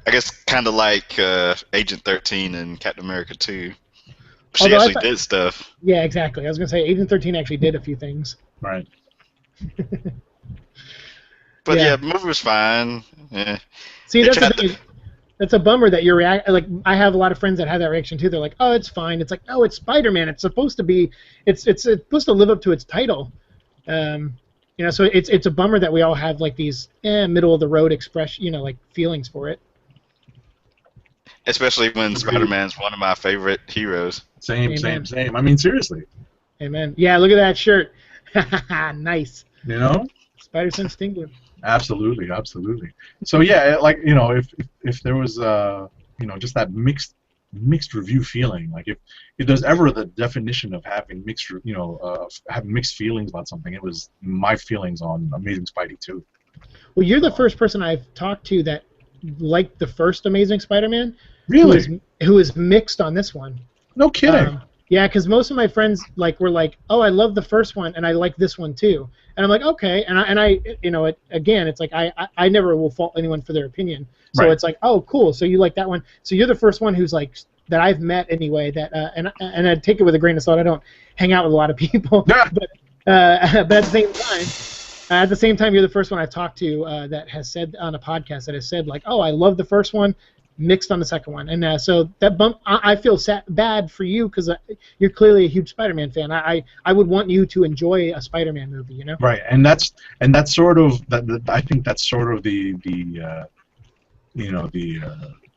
I guess kind of like Agent 13 and Captain America 2. She actually did stuff. Yeah, exactly. I was going to say Agent 13 actually did a few things. Right. But yeah, the movie was fine. Yeah. See, that's a bummer that you're like. I have a lot of friends that have that reaction too. They're like, "Oh, it's fine." It's like, "No, it's Spider-Man. It's supposed to be. It's supposed to live up to its title." You know, so it's a bummer that we all have like these middle of the road expression, you know, like feelings for it. Especially when Spider-Man's one of my favorite heroes. Same. I mean, seriously. Amen. Yeah, look at that shirt. Nice. You know? Spider-Sense England. Absolutely. So yeah, like, you know, if there was you know, just that mixed review feeling, like if there's ever the definition of having mixed, you know, having mixed feelings about something, it was my feelings on Amazing Spidey 2. Well, you're the first person I've talked to that liked the first Amazing Spider-Man. Really? Who is mixed on this one. No kidding. Yeah, because most of my friends were like, "Oh, I love the first one, and I like this one too." And I'm like, "Okay," and I you know, again, it's like I never will fault anyone for their opinion. So it's like, "Oh, cool. So you like that one?" So you're the first one who's like that I've met anyway. That and I take it with a grain of salt. I don't hang out with a lot of people, but at the same time, At the same time, you're the first one I've talked to that has said on a podcast that has said like, oh, I love the first one, mixed on the second one, and so that bump, I feel bad for you because you're clearly a huge Spider-Man fan. I would want you to enjoy a Spider-Man movie, you know? Right, and that's sort of I think that's sort of the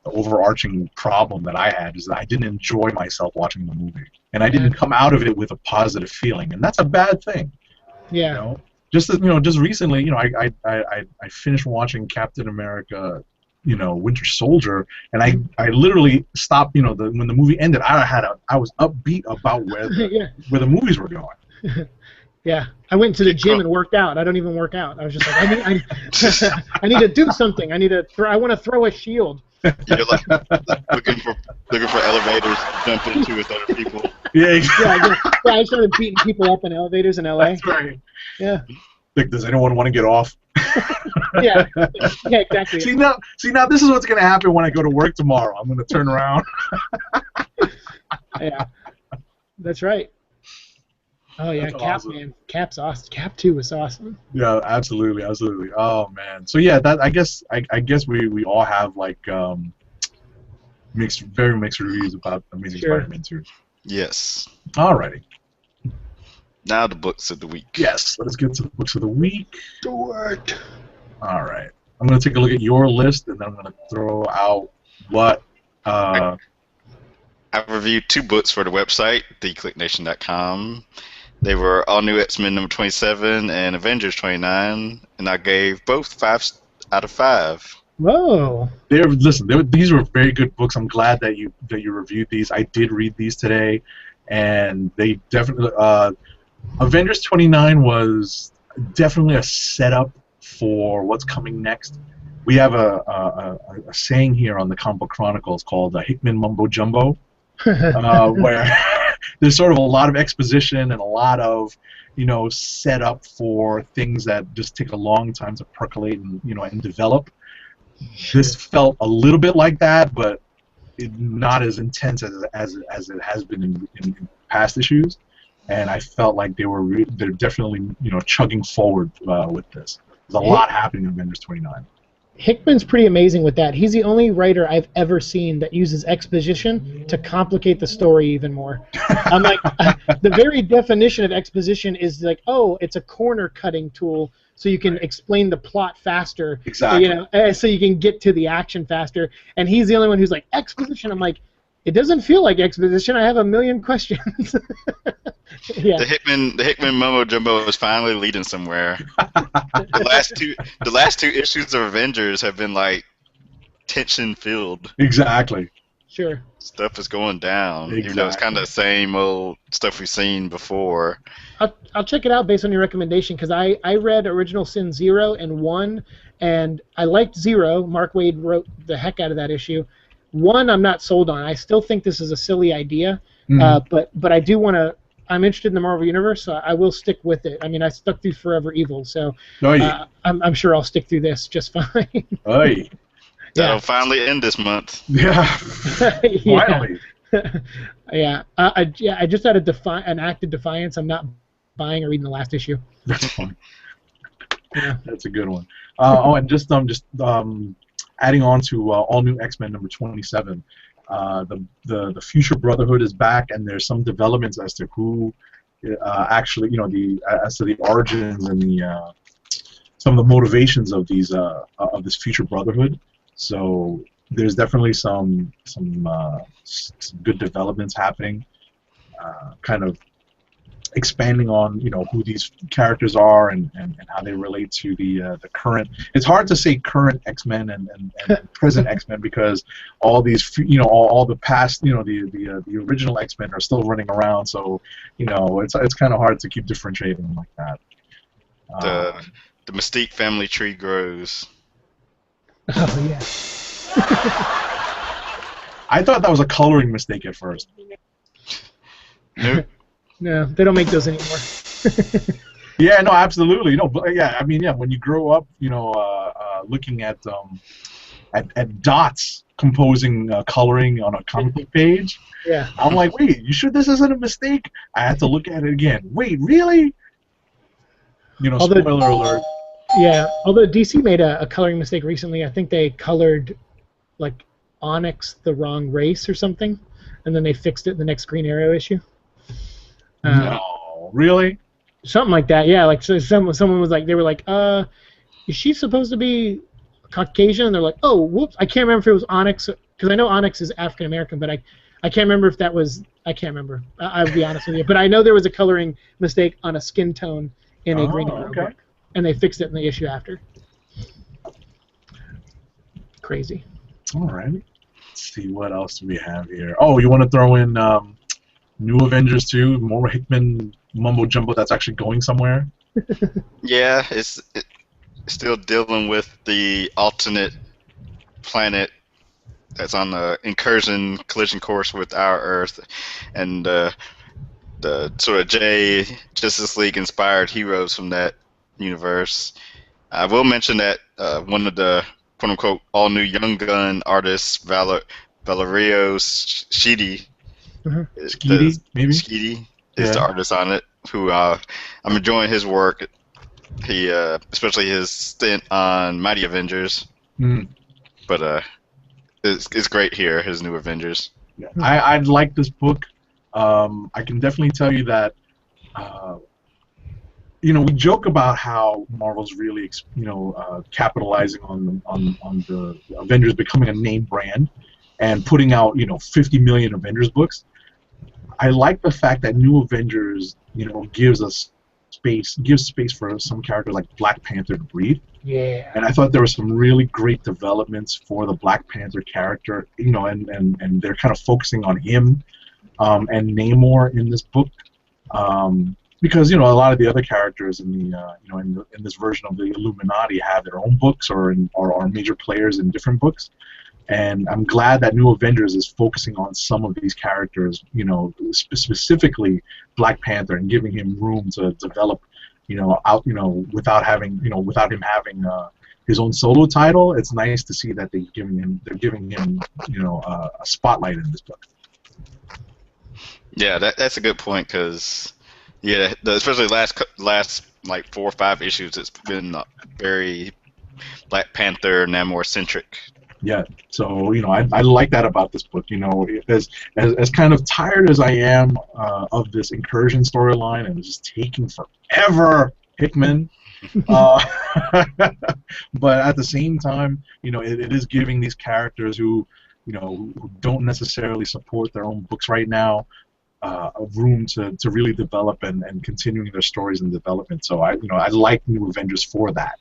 overarching problem that I had is that I didn't enjoy myself watching the movie, and I didn't come out of it with a positive feeling, and that's a bad thing. Yeah. You know? Just recently, I finished watching Captain America, Winter Soldier, and I literally stopped. When the movie ended, I was upbeat about where the movies were going. Yeah, I went to the gym and worked out. I don't even work out. I was just like, I need to do something. I want to throw a shield. You're like looking for elevators to jump into with other people. Yeah, exactly. Yeah, I started beating people up in elevators in LA. That's right. Yeah. Like, does anyone want to get off? Yeah, exactly. See now, this is what's going to happen when I go to work tomorrow. I'm going to turn around. Yeah, that's right. Oh yeah, That's Cap, awesome. man, Cap's awesome. Cap 2 was awesome. Yeah, absolutely. Oh man. So yeah, that I guess we all have like very mixed reviews about Amazing Spider-Man 2. Yes. Alrighty. Now the books of the week. Yes, let's get to the books of the week. Do it. All right. I'm going to take a look at your list, and then I'm going to throw out what... I reviewed 2 books for the website, thekliqnation.com. They were All New X-Men number 27 and Avengers 29, and I gave both 5 out of 5. Whoa. These were very good books. I'm glad that you reviewed these. I did read these today, and they definitely... Avengers 29 was definitely a setup for what's coming next. We have a saying here on the Comic Book Chronicles called Hickman Mumbo Jumbo, where there's sort of a lot of exposition and a lot of setup for things that just take a long time to percolate and develop. This felt a little bit like that, but not as intense as it has been in past issues. And I felt like they're definitely chugging forward with this. There's a lot happening in Avengers 29. Hickman's pretty amazing with that. He's the only writer I've ever seen that uses exposition to complicate the story even more. I'm like, the very definition of exposition is like, oh, it's a corner cutting tool so you can explain the plot faster. Exactly. So you can get to the action faster. And he's the only one who's like, exposition. I'm like, it doesn't feel like exposition. I have a million questions. Yeah. The Hickman Mumbo Jumbo is finally leading somewhere. The last two issues of Avengers have been like tension filled. Exactly. Sure. Stuff is going down. Exactly. Even though it's kind of the same old stuff we've seen before. I'll check it out based on your recommendation because I read Original Sin 0 and 1, and I liked 0. Mark Waid wrote the heck out of that issue. 1 I'm not sold on. I still think this is a silly idea, but I do want to. I'm interested in the Marvel Universe, so I will stick with it. I mean, I stuck through Forever Evil, so I'm sure I'll stick through this just fine. That'll finally end this month. Yeah. Finally. Yeah. I just had an act of defiance. I'm not buying or reading the last issue. That's fun. Yeah. That's a good one. And just adding on to All New X-Men number 27. The Future Brotherhood is back, and there's some developments as to who actually, as to the origins and the some of the motivations of these of this Future Brotherhood. So there's definitely some good developments happening, kind of expanding on who these characters are and how they relate to the current. It's hard to say current X-Men and present X-Men because all these all the past the original X-Men are still running around, so it's kind of hard to keep differentiating them like that. The Mystique family tree grows. Oh yeah. I thought that was a coloring mistake at first. Nope. No, they don't make those anymore. Yeah, no, absolutely. No, but yeah, I mean, yeah, when you grow up, looking at dots composing coloring on a comic book page, Yeah. I'm like, wait, you sure this isn't a mistake? I had to look at it again. Wait, really? Although, spoiler alert. yeah, although DC made a coloring mistake recently. I think they colored like Onyx the wrong race or something, and then they fixed it in the next Green Arrow issue. No, really? Something like that, yeah. Like so someone was like, they were like, is she supposed to be Caucasian? And they're like, oh, whoops, I can't remember if it was Onyx, because I know Onyx is African American, but I can't remember if that was, I can't remember. I'll be honest with you, but I know there was a coloring mistake on a skin tone in a Green Arrow book, and they fixed it in the issue after. Crazy. All right. Let's see what else do we have here. Oh, you want to throw in New Avengers 2, more Hickman mumbo jumbo that's actually going somewhere? Yeah, it's still dealing with the alternate planet that's on the incursion collision course with our Earth, and the sort of Justice League inspired heroes from that universe. I will mention that one of the quote unquote all new Young Gun artists, Valerio Schiti, Skeety, maybe? Skeety is the artist on it, who I'm enjoying his work. He especially his stint on Mighty Avengers. But it's great here, his New Avengers. Yeah. I like this book. I can definitely tell you that we joke about how Marvel's really capitalizing on the Avengers becoming a name brand and putting out 50 million Avengers books. I like the fact that New Avengers gives space for some characters like Black Panther to breathe. Yeah. And I thought there were some really great developments for the Black Panther character, and they're kind of focusing on him and Namor in this book, because a lot of the other characters in the in this version of the Illuminati have their own books or are major players in different books. And I'm glad that New Avengers is focusing on some of these characters, specifically Black Panther, and giving him room to develop, without him having his own solo title. It's nice to see that they're giving him, a spotlight in this book. Yeah, that's a good point, because especially last like 4 or 5 issues, it's been very Black Panther, Namor centric. Yeah, so I like that about this book. As kind of tired as I am of this incursion storyline and it's just taking forever, Hickman. But at the same time, it is giving these characters who don't necessarily support their own books right now a room to really develop and continuing their stories and development. So I like New Avengers for that.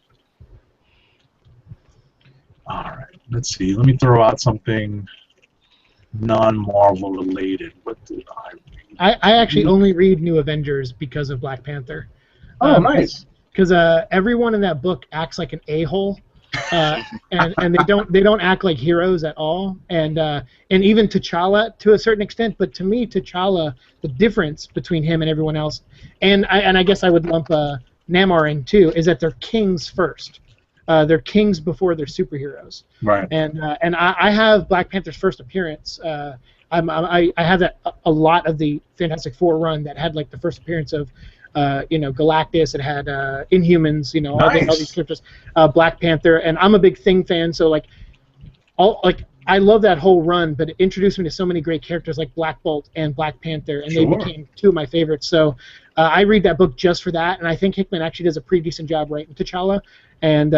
All right, let's see. Let me throw out something non-Marvel related. What did I read? I actually only read New Avengers because of Black Panther. Oh, nice. Because everyone in that book acts like an a-hole, and they don't act like heroes at all. And even T'Challa to a certain extent. But to me, T'Challa, the difference between him and everyone else, and I guess I would lump Namor in too, is that they're kings first. They're kings before they're superheroes. Right. And I have Black Panther's first appearance. I have a lot of the Fantastic Four run that had like the first appearance of Galactus. It had Inhumans. Nice. all these characters. Black Panther, and I'm a big Thing fan, so I love that whole run. But it introduced me to so many great characters like Black Bolt and Black Panther, and Sure. they became 2 of my favorites. So I read that book just for that, and I think Hickman actually does a pretty decent job writing T'Challa. And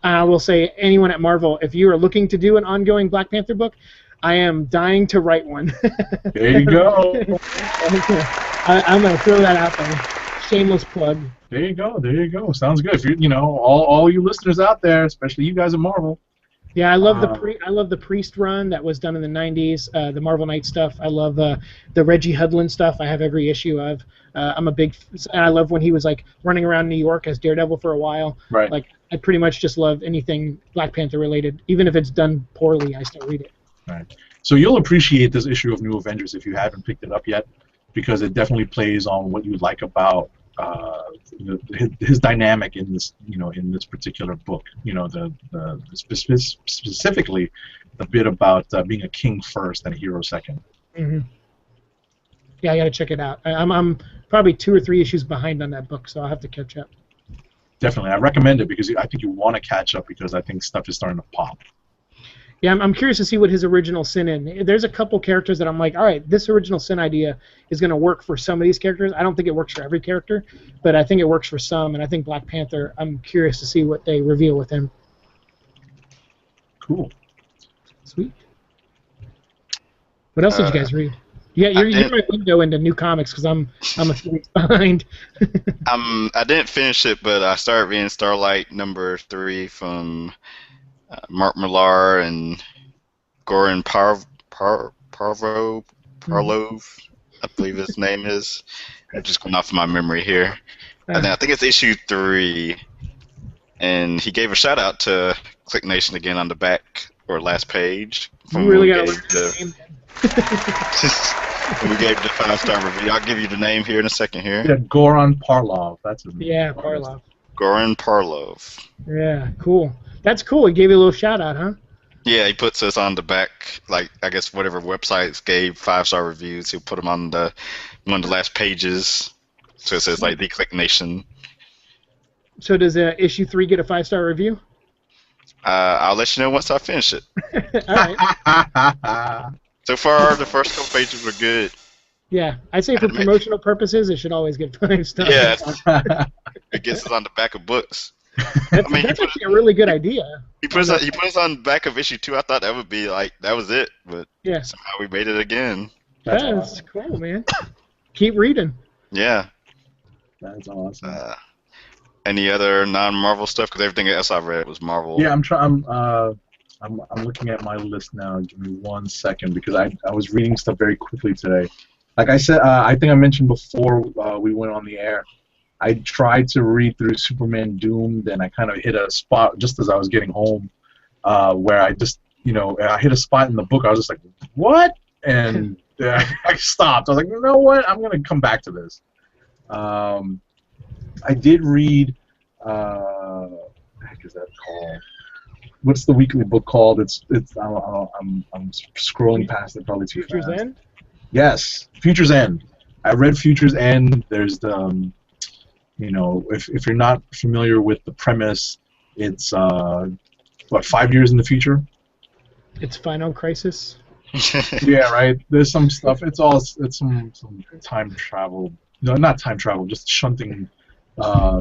I will say, anyone at Marvel, if you are looking to do an ongoing Black Panther book, I am dying to write one. There you go. I'm going to throw that out there. Shameless plug. There you go. There you go. Sounds good. If all you listeners out there, especially you guys at Marvel. Yeah, I love the Priest run that was done in the 90s, the Marvel Knight stuff. I love the Reggie Hudlin stuff. I have every issue of. I love when he was like running around New York as Daredevil for a while. Right. Like I pretty much just love anything Black Panther related. Even if it's done poorly, I still read it. Right. So you'll appreciate this issue of New Avengers if you haven't picked it up yet, because it definitely plays on what you like about his dynamic in this particular book. Specifically the bit about being a king first and a hero second. Mm-hmm. Yeah, I got to check it out. I'm probably 2 or 3 issues behind on that book, so I'll have to catch up. Definitely, I recommend it because I think you want to catch up because I think stuff is starting to pop. Yeah, I'm curious to see what his original sin in. There's a couple characters that I'm like, all right, this original sin idea is going to work for some of these characters. I don't think it works for every character, but I think it works for some, and I think Black Panther, I'm curious to see what they reveal with him. Cool. Sweet. What else did you guys read? Yeah, you're my window into new comics because I'm a few weeks behind. I didn't finish it, but I started reading Starlight #3 from Mark Millar and Goran Parlov, I believe his name is. I'm just going off my memory here. And I think it's issue 3. And he gave a shout out to KLIQ Nation again on the back or last page. You really got to learn the name. We gave the 5-star review. I'll give you the name here in a second here. Yeah, Goran Parlov. That's his name. Yeah, Parlov. Goran Parlov. Yeah, cool. That's cool. He gave you a little shout out, huh? Yeah, he puts us on the back, like I guess whatever websites gave 5-star reviews, he'll put them on one of the last pages. So it says like the KLIQ Nation. So does issue 3 get a 5-star review? I'll let you know once I finish it. All right. So far, the first couple pages were good. Yeah, I say for promotional purposes, it should always get 5 stars. Yeah, it gets us on the back of books. That's actually a really good idea. He put us on the back of issue 2. I thought that would be like that was it, but somehow we made it again. That's cool, man. Keep reading. Yeah. That's awesome. Any other non-Marvel stuff? Because everything else I read was Marvel. Yeah, I'm looking at my list now. Give me 1 second because I was reading stuff very quickly today. Like I said, I think I mentioned before we went on the air. I tried to read through Superman Doomed, and I kind of hit a spot just as I was getting home, where I just, I hit a spot in the book. I was just like, what? And I stopped. I was like, you know what? I'm gonna come back to this. I did read. What the heck is that called? What's the weekly book called? It's. I'm scrolling past it probably too fast. Future's End? Yes, Future's End. I read Future's End. There's the, if you're not familiar with the premise, it's 5 years in the future. It's Final Crisis. Yeah, right. There's some stuff. It's some time travel. No, not time travel. Just shunting.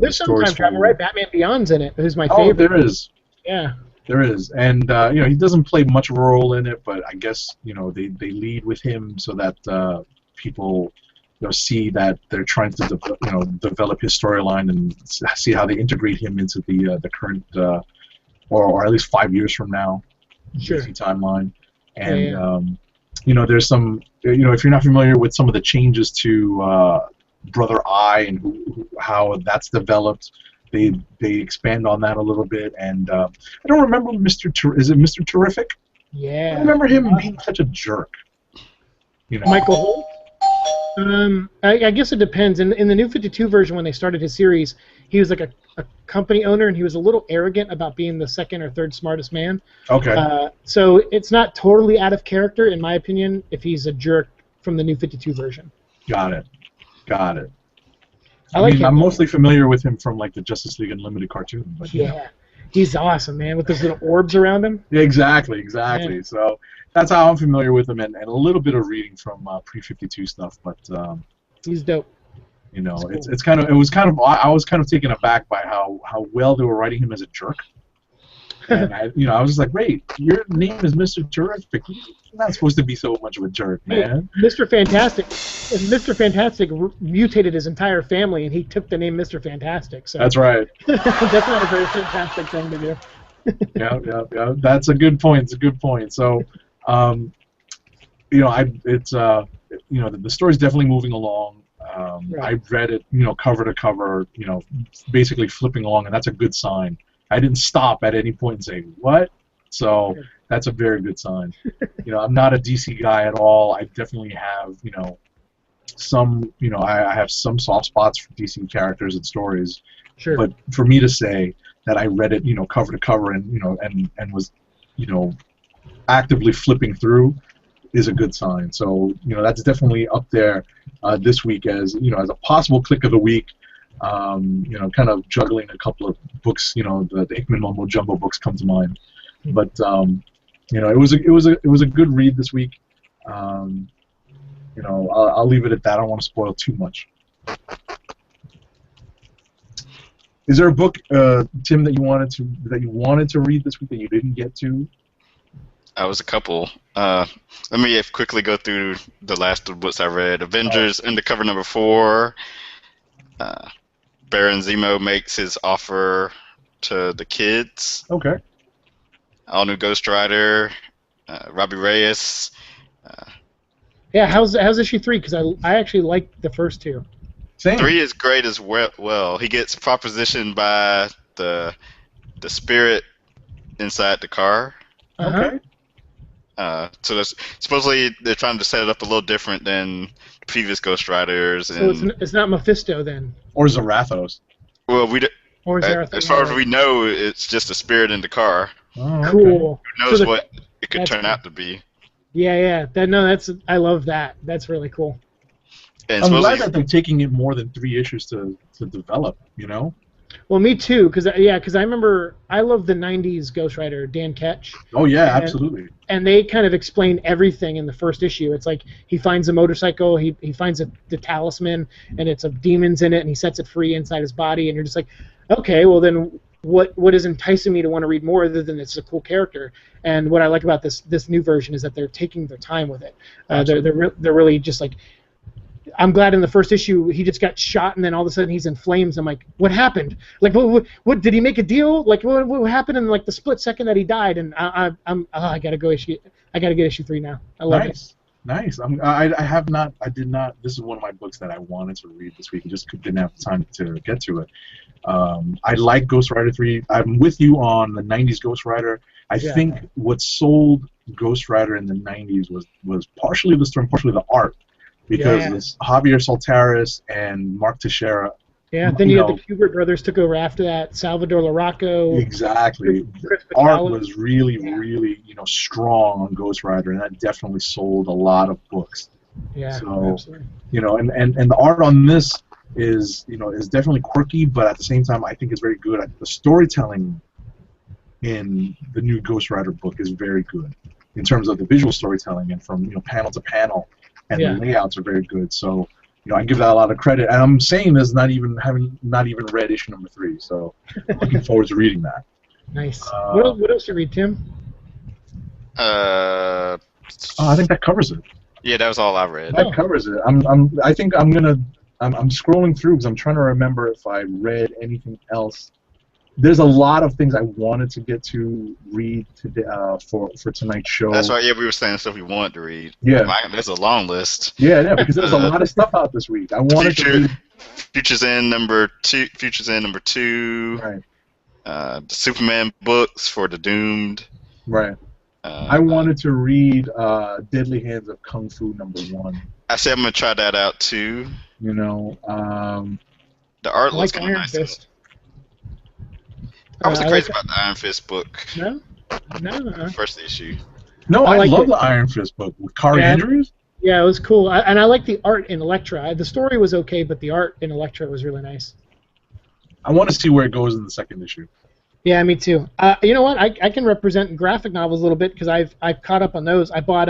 There's some time travel, right? Batman Beyond's in it. Who's my favorite? Oh, there is. Yeah. There is, and he doesn't play much role in it, but I guess they lead with him so that people see that they're trying to develop his storyline and see how they integrate him into the current or at least 5 years from now DC timeline. And there's some if you're not familiar with some of the changes to Brother Eye and how that's developed. They expand on that a little bit, and I don't remember is it Mr. Terrific? Yeah. I remember him being such a jerk. Michael Holt? I guess it depends. In the New 52 version, when they started his series, he was like a company owner, and he was a little arrogant about being the second or third smartest man. Okay. So it's not totally out of character, in my opinion, if he's a jerk from the New 52 version. Got it. I'm mostly familiar with him from like the Justice League Unlimited cartoon. But, he's awesome, man, with those little orbs around him. Yeah, exactly. Yeah. So that's how I'm familiar with him, and a little bit of reading from pre-52 stuff. But he's dope. It's kind of I was kind of taken aback by how well they were writing him as a jerk. And I was just like, wait, your name is Mr. Terrific. You're not supposed to be so much of a jerk, man. Mr. Fantastic mutated his entire family, and he took the name Mr. Fantastic. So that's right. That's not a very fantastic thing to do. Yeah. That's a good point. It's a good point. So, the story's definitely moving along. I read it, cover to cover, basically flipping along, and that's a good sign. I didn't stop at any point and say, what? So that's a very good sign. I'm not a DC guy at all. I definitely have, some, I have some soft spots for DC characters and stories. Sure. But for me to say that I read it, cover to cover and, and was, actively flipping through is a good sign. So, that's definitely up there this week as, as a possible click of the week. Kind of juggling a couple of books. The Hickman Mumbo Jumbo books come to mind. But it was a good read this week. I'll leave it at that. I don't want to spoil too much. Is there a book, Tim, that you wanted to read this week that you didn't get to? I was a couple. Let me quickly go through the last of the books I read. Avengers Undercover #4. Baron Zemo makes his offer to the kids. Okay. All new Ghost Rider. Robbie Reyes. Yeah, how's issue 3? Because I actually liked the first 2. Same. 3 is great as well. He gets propositioned by the spirit inside the car. Okay. So supposedly they're trying to set it up a little different than previous Ghost Riders. So it's not Mephisto then? Or Zarathos. Well, Or Zarathos? as far as we know, it's just a spirit in the car. Oh, okay. Cool. Who knows So what it could turn cool. out to be. Yeah. I love that. That's really cool. And I'm glad supposedly, that they're taking it more than 3 issues to develop. Well, me too, because I remember I love the '90s Ghost Rider, Dan Ketch. Oh yeah, And- absolutely. And they kind of explain everything in the first issue. It's like he finds a motorcycle, he finds the talisman, and it's of demons in it, and he sets it free inside his body, and you're just like, okay, well then what is enticing me to want to read more other than it's a cool character? And what I like about this new version is that they're taking their time with it. They're really just like, I'm glad in the first issue he just got shot and then all of a sudden he's in flames. I'm like, what happened? Like, what did he make a deal? Like, what happened in like the split second that he died? And I gotta get issue 3 now. I love it. Nice. I did not. This is one of my books that I wanted to read this week. I just didn't have time to get to it. I like Ghost Rider 3. I'm with you on the '90s Ghost Rider. I think what sold Ghost Rider in the '90s was partially the story, partially the art. Because it's Javier Soltaris and Mark Teixeira. Yeah, then you had the Kubert brothers took over after that. Salvador Larocco. Exactly. Chris Art Bacala. was really strong on Ghost Rider, and that definitely sold a lot of books. Yeah, So, absolutely. And the art on this is definitely quirky, but at the same time, I think it's very good. The storytelling in the new Ghost Rider book is very good in terms of the visual storytelling and from panel to panel. And the layouts are very good, so I give that a lot of credit. And I'm saying this not even read issue number 3, so I'm looking forward to reading that. Nice. What else you read, Tim? I think that covers it. Yeah, that was all I read. That covers it. I'm scrolling through because I'm trying to remember if I read anything else. There's a lot of things I wanted to get to read today for tonight's show. That's right. Yeah, we were saying stuff we wanted to read. Yeah. There's a long list. Yeah, because there's a lot of stuff out this week. I wanted to read. Futures End number 2. Right. The Superman books for the Doomed. Right. I wanted to read Deadly Hands of Kung Fu number 1. I said I'm gonna try that out too. The art looks I like kind of Iron nice. Fist. I wasn't crazy about the Iron Fist book. No. First issue. No, I like love it. the Iron Fist book with Kari Andrews. Yeah, it was cool. And I like the art in Elektra. The story was okay, but the art in Elektra was really nice. I want to see where it goes in the second issue. Yeah, me too. You know what? I can represent graphic novels a little bit because I've caught up on those. I bought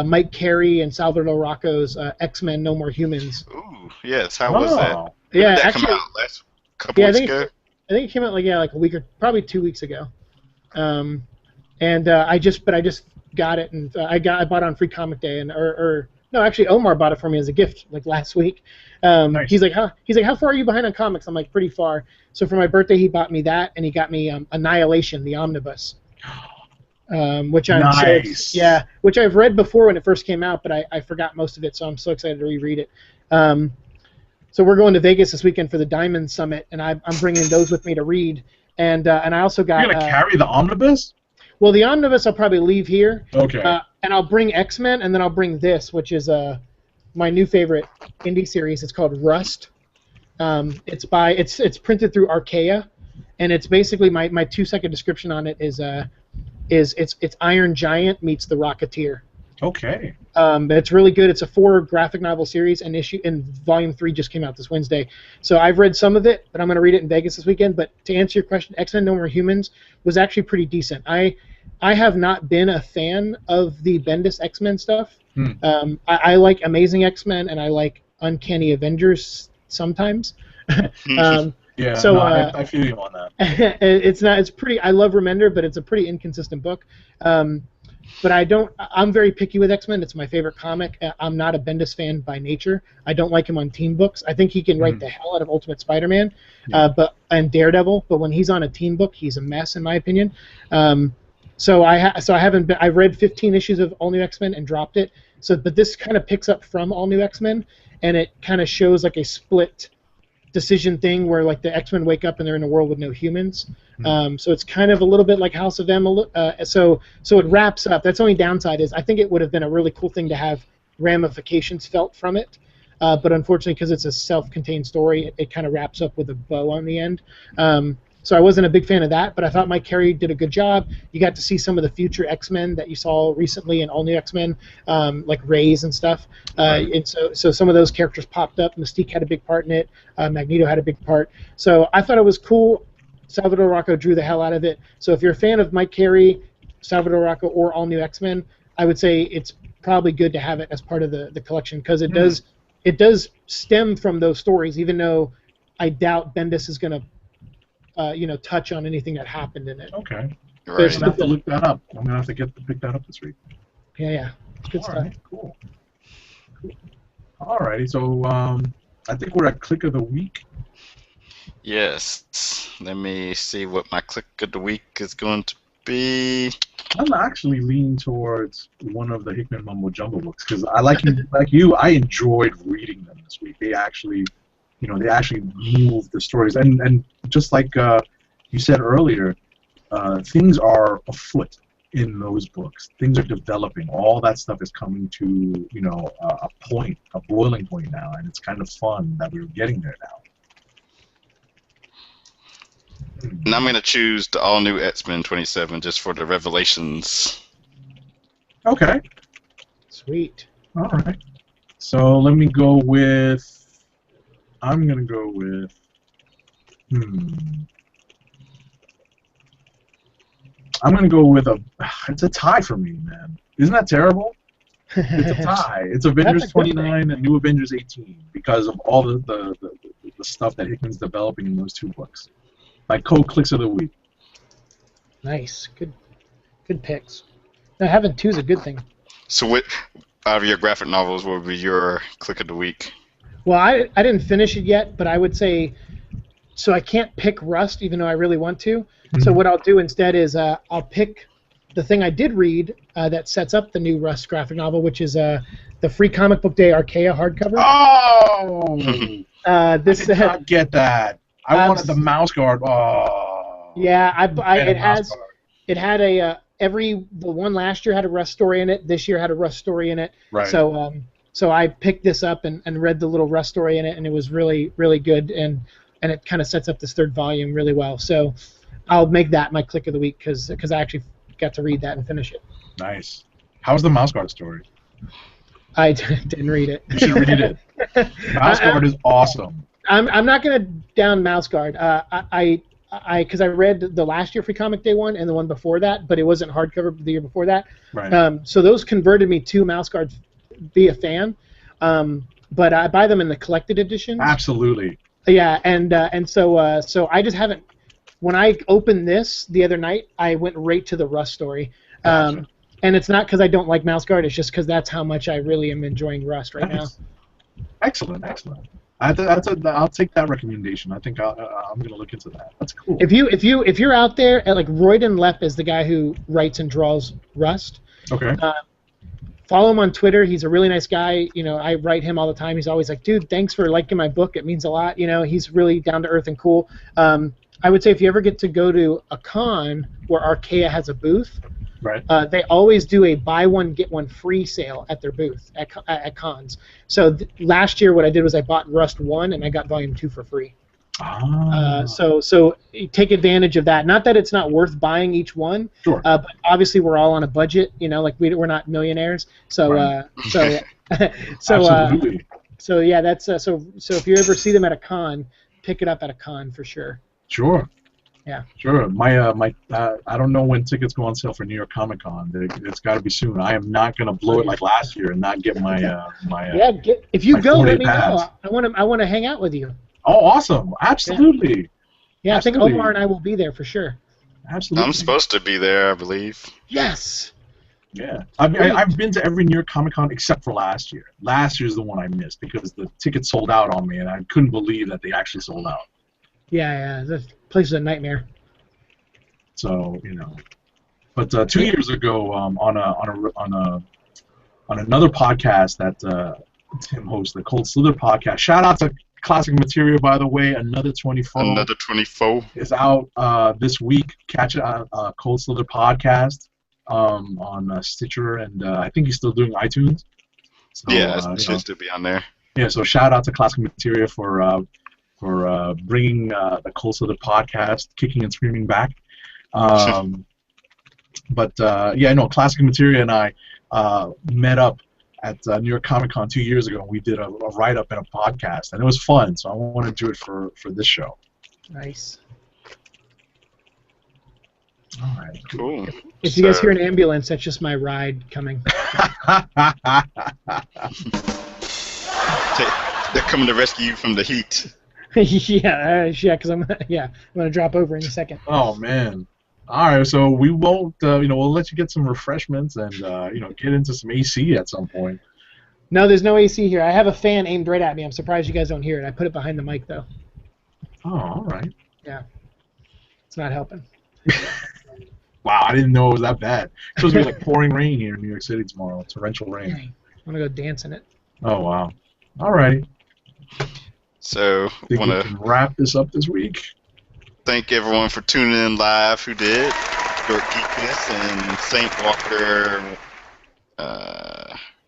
Mike Carey and Salvador Rocco's X-Men: No More Humans. Ooh, yes. How was that? Yeah, Did that actually, come out last couple weeks ago? I think it came out like a week or probably 2 weeks ago. I just got it and I bought it on Free Comic Day no, actually Omar bought it for me as a gift like last week. Nice. He's like, how far are you behind on comics? I'm like, pretty far. So for my birthday, he bought me that, and he got me Annihilation, the omnibus, which I'm nice. which I've read before when it first came out, but I forgot most of it, so I'm so excited to reread it. So we're going to Vegas this weekend for the Diamond Summit, and I'm bringing those with me to read. And I also got. You're gonna carry the omnibus? Well, the omnibus I'll probably leave here. Okay. And I'll bring X-Men, and then I'll bring this, which is my new favorite indie series. It's called Rust. It's printed through Archaea, and it's basically my 2-second description on it is it's Iron Giant meets the Rocketeer. Okay. But it's really good. It's a 4 graphic novel series, and volume 3 just came out this Wednesday. So I've read some of it, but I'm going to read it in Vegas this weekend. But to answer your question, X-Men No More Humans was actually pretty decent. I have not been a fan of the Bendis X-Men stuff. I like Amazing X-Men, and I like Uncanny Avengers sometimes. Yeah, so no, I feel you on that. it's pretty. I love Remender, but it's a pretty inconsistent book. But I'm very picky with X-Men. It's my favorite comic. I'm not a Bendis fan by nature. I don't like him on team books. I think he can write the hell out of Ultimate Spider-Man, and Daredevil. But when he's on a team book, he's a mess, in my opinion. So I haven't been. I've read 15 issues of All New X-Men and dropped it. But this kind of picks up from All New X-Men, and it kind of shows like a split decision thing where like the X-Men wake up and they're in a world with no humans. So it's kind of a little bit like House of M. So it wraps up. That's the only downside is I think it would have been a really cool thing to have ramifications felt from it. But unfortunately, because it's a self-contained story, it kind of wraps up with a bow on the end. So I wasn't a big fan of that, but I thought Mike Carey did a good job. You got to see some of the future X-Men that you saw recently in All New X-Men, like Rays and stuff. And so some of those characters popped up. Mystique had a big part in it. Magneto had a big part. So I thought it was cool. Salvador Rocco drew the hell out of it. So if you're a fan of Mike Carey, Salvador Rocco, or All New X-Men, I would say it's probably good to have it as part of the collection because it does stem from those stories, even though I doubt Bendis is going to touch on anything that happened in it. Okay. Right. I'm gonna have to look that up. I'm gonna have to pick that up this week. Yeah. It's good stuff. Right, cool. Alrighty, so I think we're at Click of the Week. Yes. Let me see what my click of the week is going to be. I'm actually leaning towards one of the Hickman Mumbo Jumbo books because I like you. I enjoyed reading them this week. They actually move the stories, and just like you said earlier, things are afoot in those books. Things are developing. All that stuff is coming to a boiling point now, and it's kind of fun that we're getting there now. And I'm going to choose the All New X-Men 27 just for the revelations. Okay. Sweet. All right. So let me go with. I'm going to go with. I'm going to go with it's a tie for me, man. Isn't that terrible? It's a tie. It's Avengers 29 and New Avengers 18 because of all the stuff that Hickman's developing in those two books. My co-clicks of the week. Nice. Good picks. Now, having two is a good thing. So what, out of your graphic novels, what would be your click of the week? Well, I didn't finish it yet, but I would say, so I can't pick Rust even though I really want to. Mm-hmm. So what I'll do instead is I'll pick the thing I did read that sets up the new Rust graphic novel, which is the Free Comic Book Day Archaea hardcover. Oh! I did not get that. I wanted the mouse guard. Oh. Yeah, it had the one last year had a Rust story in it. This year had a Rust story in it. Right. So I picked this up and read the little Rust story in it, and it was really, really good, and it kind of sets up this third volume really well. So I'll make that my click of the week because I actually got to read that and finish it. Nice. How's the mouse guard story? I didn't read it. You should read it. Mouse guard is awesome. I'm not gonna down Mouse Guard. Because I read the last year Free Comic Day one and the one before that, but it wasn't hardcover the year before that. Right. So those converted me to Mouse Guard, be a fan. But I buy them in the collected editions. Absolutely. Yeah, and so I just haven't. When I opened this the other night, I went right to the Rust story. Gotcha. And it's not because I don't like Mouse Guard. It's just because that's how much I really am enjoying Rust right now. Excellent. I'll take that recommendation. I think I'm going to look into that. That's cool. If you're out there, like Royden Lepp is the guy who writes and draws Rust. Okay. Follow him on Twitter. He's a really nice guy. I write him all the time. He's always like, dude, thanks for liking my book. It means a lot. He's really down to earth and cool. I would say if you ever get to go to a con where Archaea has a booth, right. They always do a buy one get one free sale at their booth at cons. So last year what I did was I bought Rust 1 and I got Volume 2 for free. So you take advantage of that. Not that it's not worth buying each one, Sure. But obviously we're all on a budget. Like we're not millionaires. So Right. so Absolutely. so yeah, that's so if you ever see them at a con, pick it up at a con for sure. Sure. Yeah. Sure. I don't know when tickets go on sale for New York Comic Con. It's got to be soon. I am not going to blow it like last year and not get my yeah. If you go, let me pass. know. I want to hang out with you. Oh, awesome! Absolutely. Yeah, Absolutely. I think Omar and I will be there for sure. Absolutely. I'm supposed to be there, I believe. Yes. Yeah. I've been to every New York Comic Con except for last year. Last year's the one I missed because the tickets sold out on me, and I couldn't believe that they actually sold out. Yeah. The place is a nightmare. So but 2 years ago, on another podcast that Tim hosts, the Cold Slither podcast. Shout out to Classic Material, by the way. Another 24. Another 24 is out this week. Catch it on Cold Slither podcast on Stitcher, and I think he's still doing iTunes. So, yeah, it should still be on there. Yeah, so shout out to Classic Material for bringing the Cold Slither podcast kicking and screaming back. But Classic Material and I met up at New York Comic Con 2 years ago, and we did a write-up and a podcast, and it was fun, so I want to do it for this show. Nice. All right. Cool. If you guys hear an ambulance, that's just my ride coming. They're coming to rescue you from the heat. yeah, because I'm gonna drop over in a second. Oh man. All right, so we won't, we'll let you get some refreshments and, get into some AC at some point. No, there's no AC here. I have a fan aimed right at me. I'm surprised you guys don't hear it. I put it behind the mic, though. Oh, all right. Yeah. It's not helping. Wow, I didn't know it was that bad. It's supposed to be like pouring rain here in New York City tomorrow. Torrential rain. Dang. I'm going to go dance in it. Oh, wow. All right. So, we can wrap this up this week. Thank everyone for tuning in live who did. Dork Geekness and Saint Walker.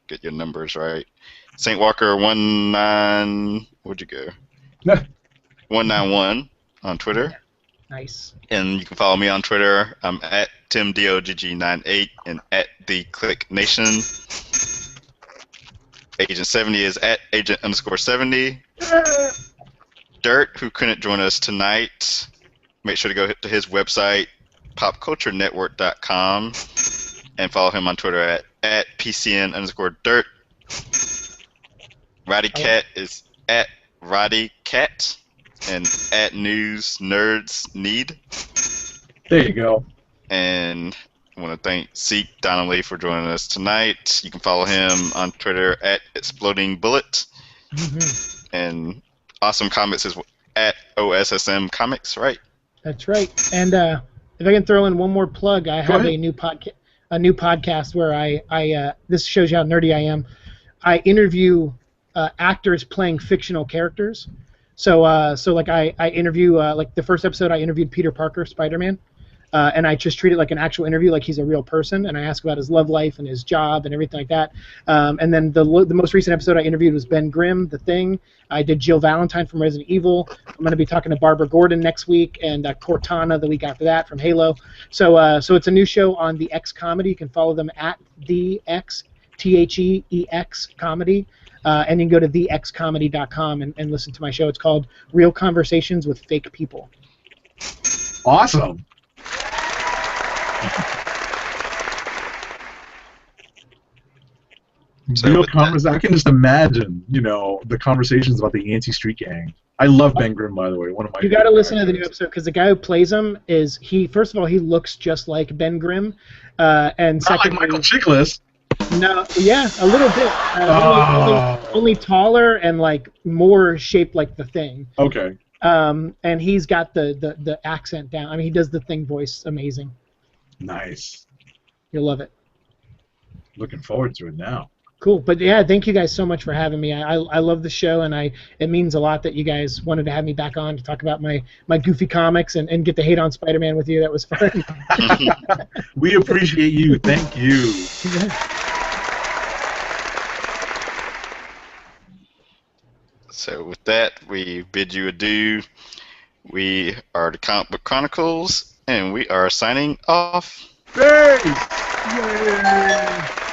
Get your numbers right. Saint Walker 19. Where'd you go? 191 on Twitter. Nice. And you can follow me on Twitter. I'm at TimDOGG98 and at the KLIQ Nation. Agent 70 is at Agent_70. Dirt, who couldn't join us tonight, make sure to go to his website, popculturenetwork.com, and follow him on Twitter at PCN_Dirt. Roddy Cat is at Roddy Cat and at News Nerds Need. There you go. And I want to thank Siike Donnelly for joining us tonight. You can follow him on Twitter at Exploding Bullet. Mm-hmm. And Awesome Comics is at OSSM Comics, right? That's right. And if I can throw in one more plug, I have a new podcast where I this shows you how nerdy I am. I interview actors playing fictional characters. So I interview like the first episode I interviewed Peter Parker, Spider-Man. And I just treat it like an actual interview, like he's a real person, and I ask about his love life and his job and everything like that. And then the most recent episode I interviewed was Ben Grimm, The Thing. I did Jill Valentine from Resident Evil. I'm going to be talking to Barbara Gordon next week, and Cortana the week after that from Halo. So it's a new show on the X Comedy. You can follow them at the X, THEEX Comedy. And you can go to thexcomedy.com and listen to my show. It's called Real Conversations with Fake People. Awesome. Real conversations. I can just imagine, the conversations about the anti-street gang. I love Ben Grimm, by the way. One of my. You got to listen to the new episode because the guy who plays him is first of all, he looks just like Ben Grimm, and not secondly, like Michael Chiklis. No, yeah, a little bit. Only taller and like more shaped like the Thing. Okay. And he's got the accent down. I mean, he does the Thing voice amazing. Nice. You'll love it. Looking forward to it now. Cool, but yeah, thank you guys so much for having me. I love the show, and it means a lot that you guys wanted to have me back on to talk about my goofy comics and get to hate on Spider-Man with you. That was fun. We appreciate you. Thank you. So with that, we bid you adieu. We are the Comic Book Chronicles, and we are signing off. Yay! Yay!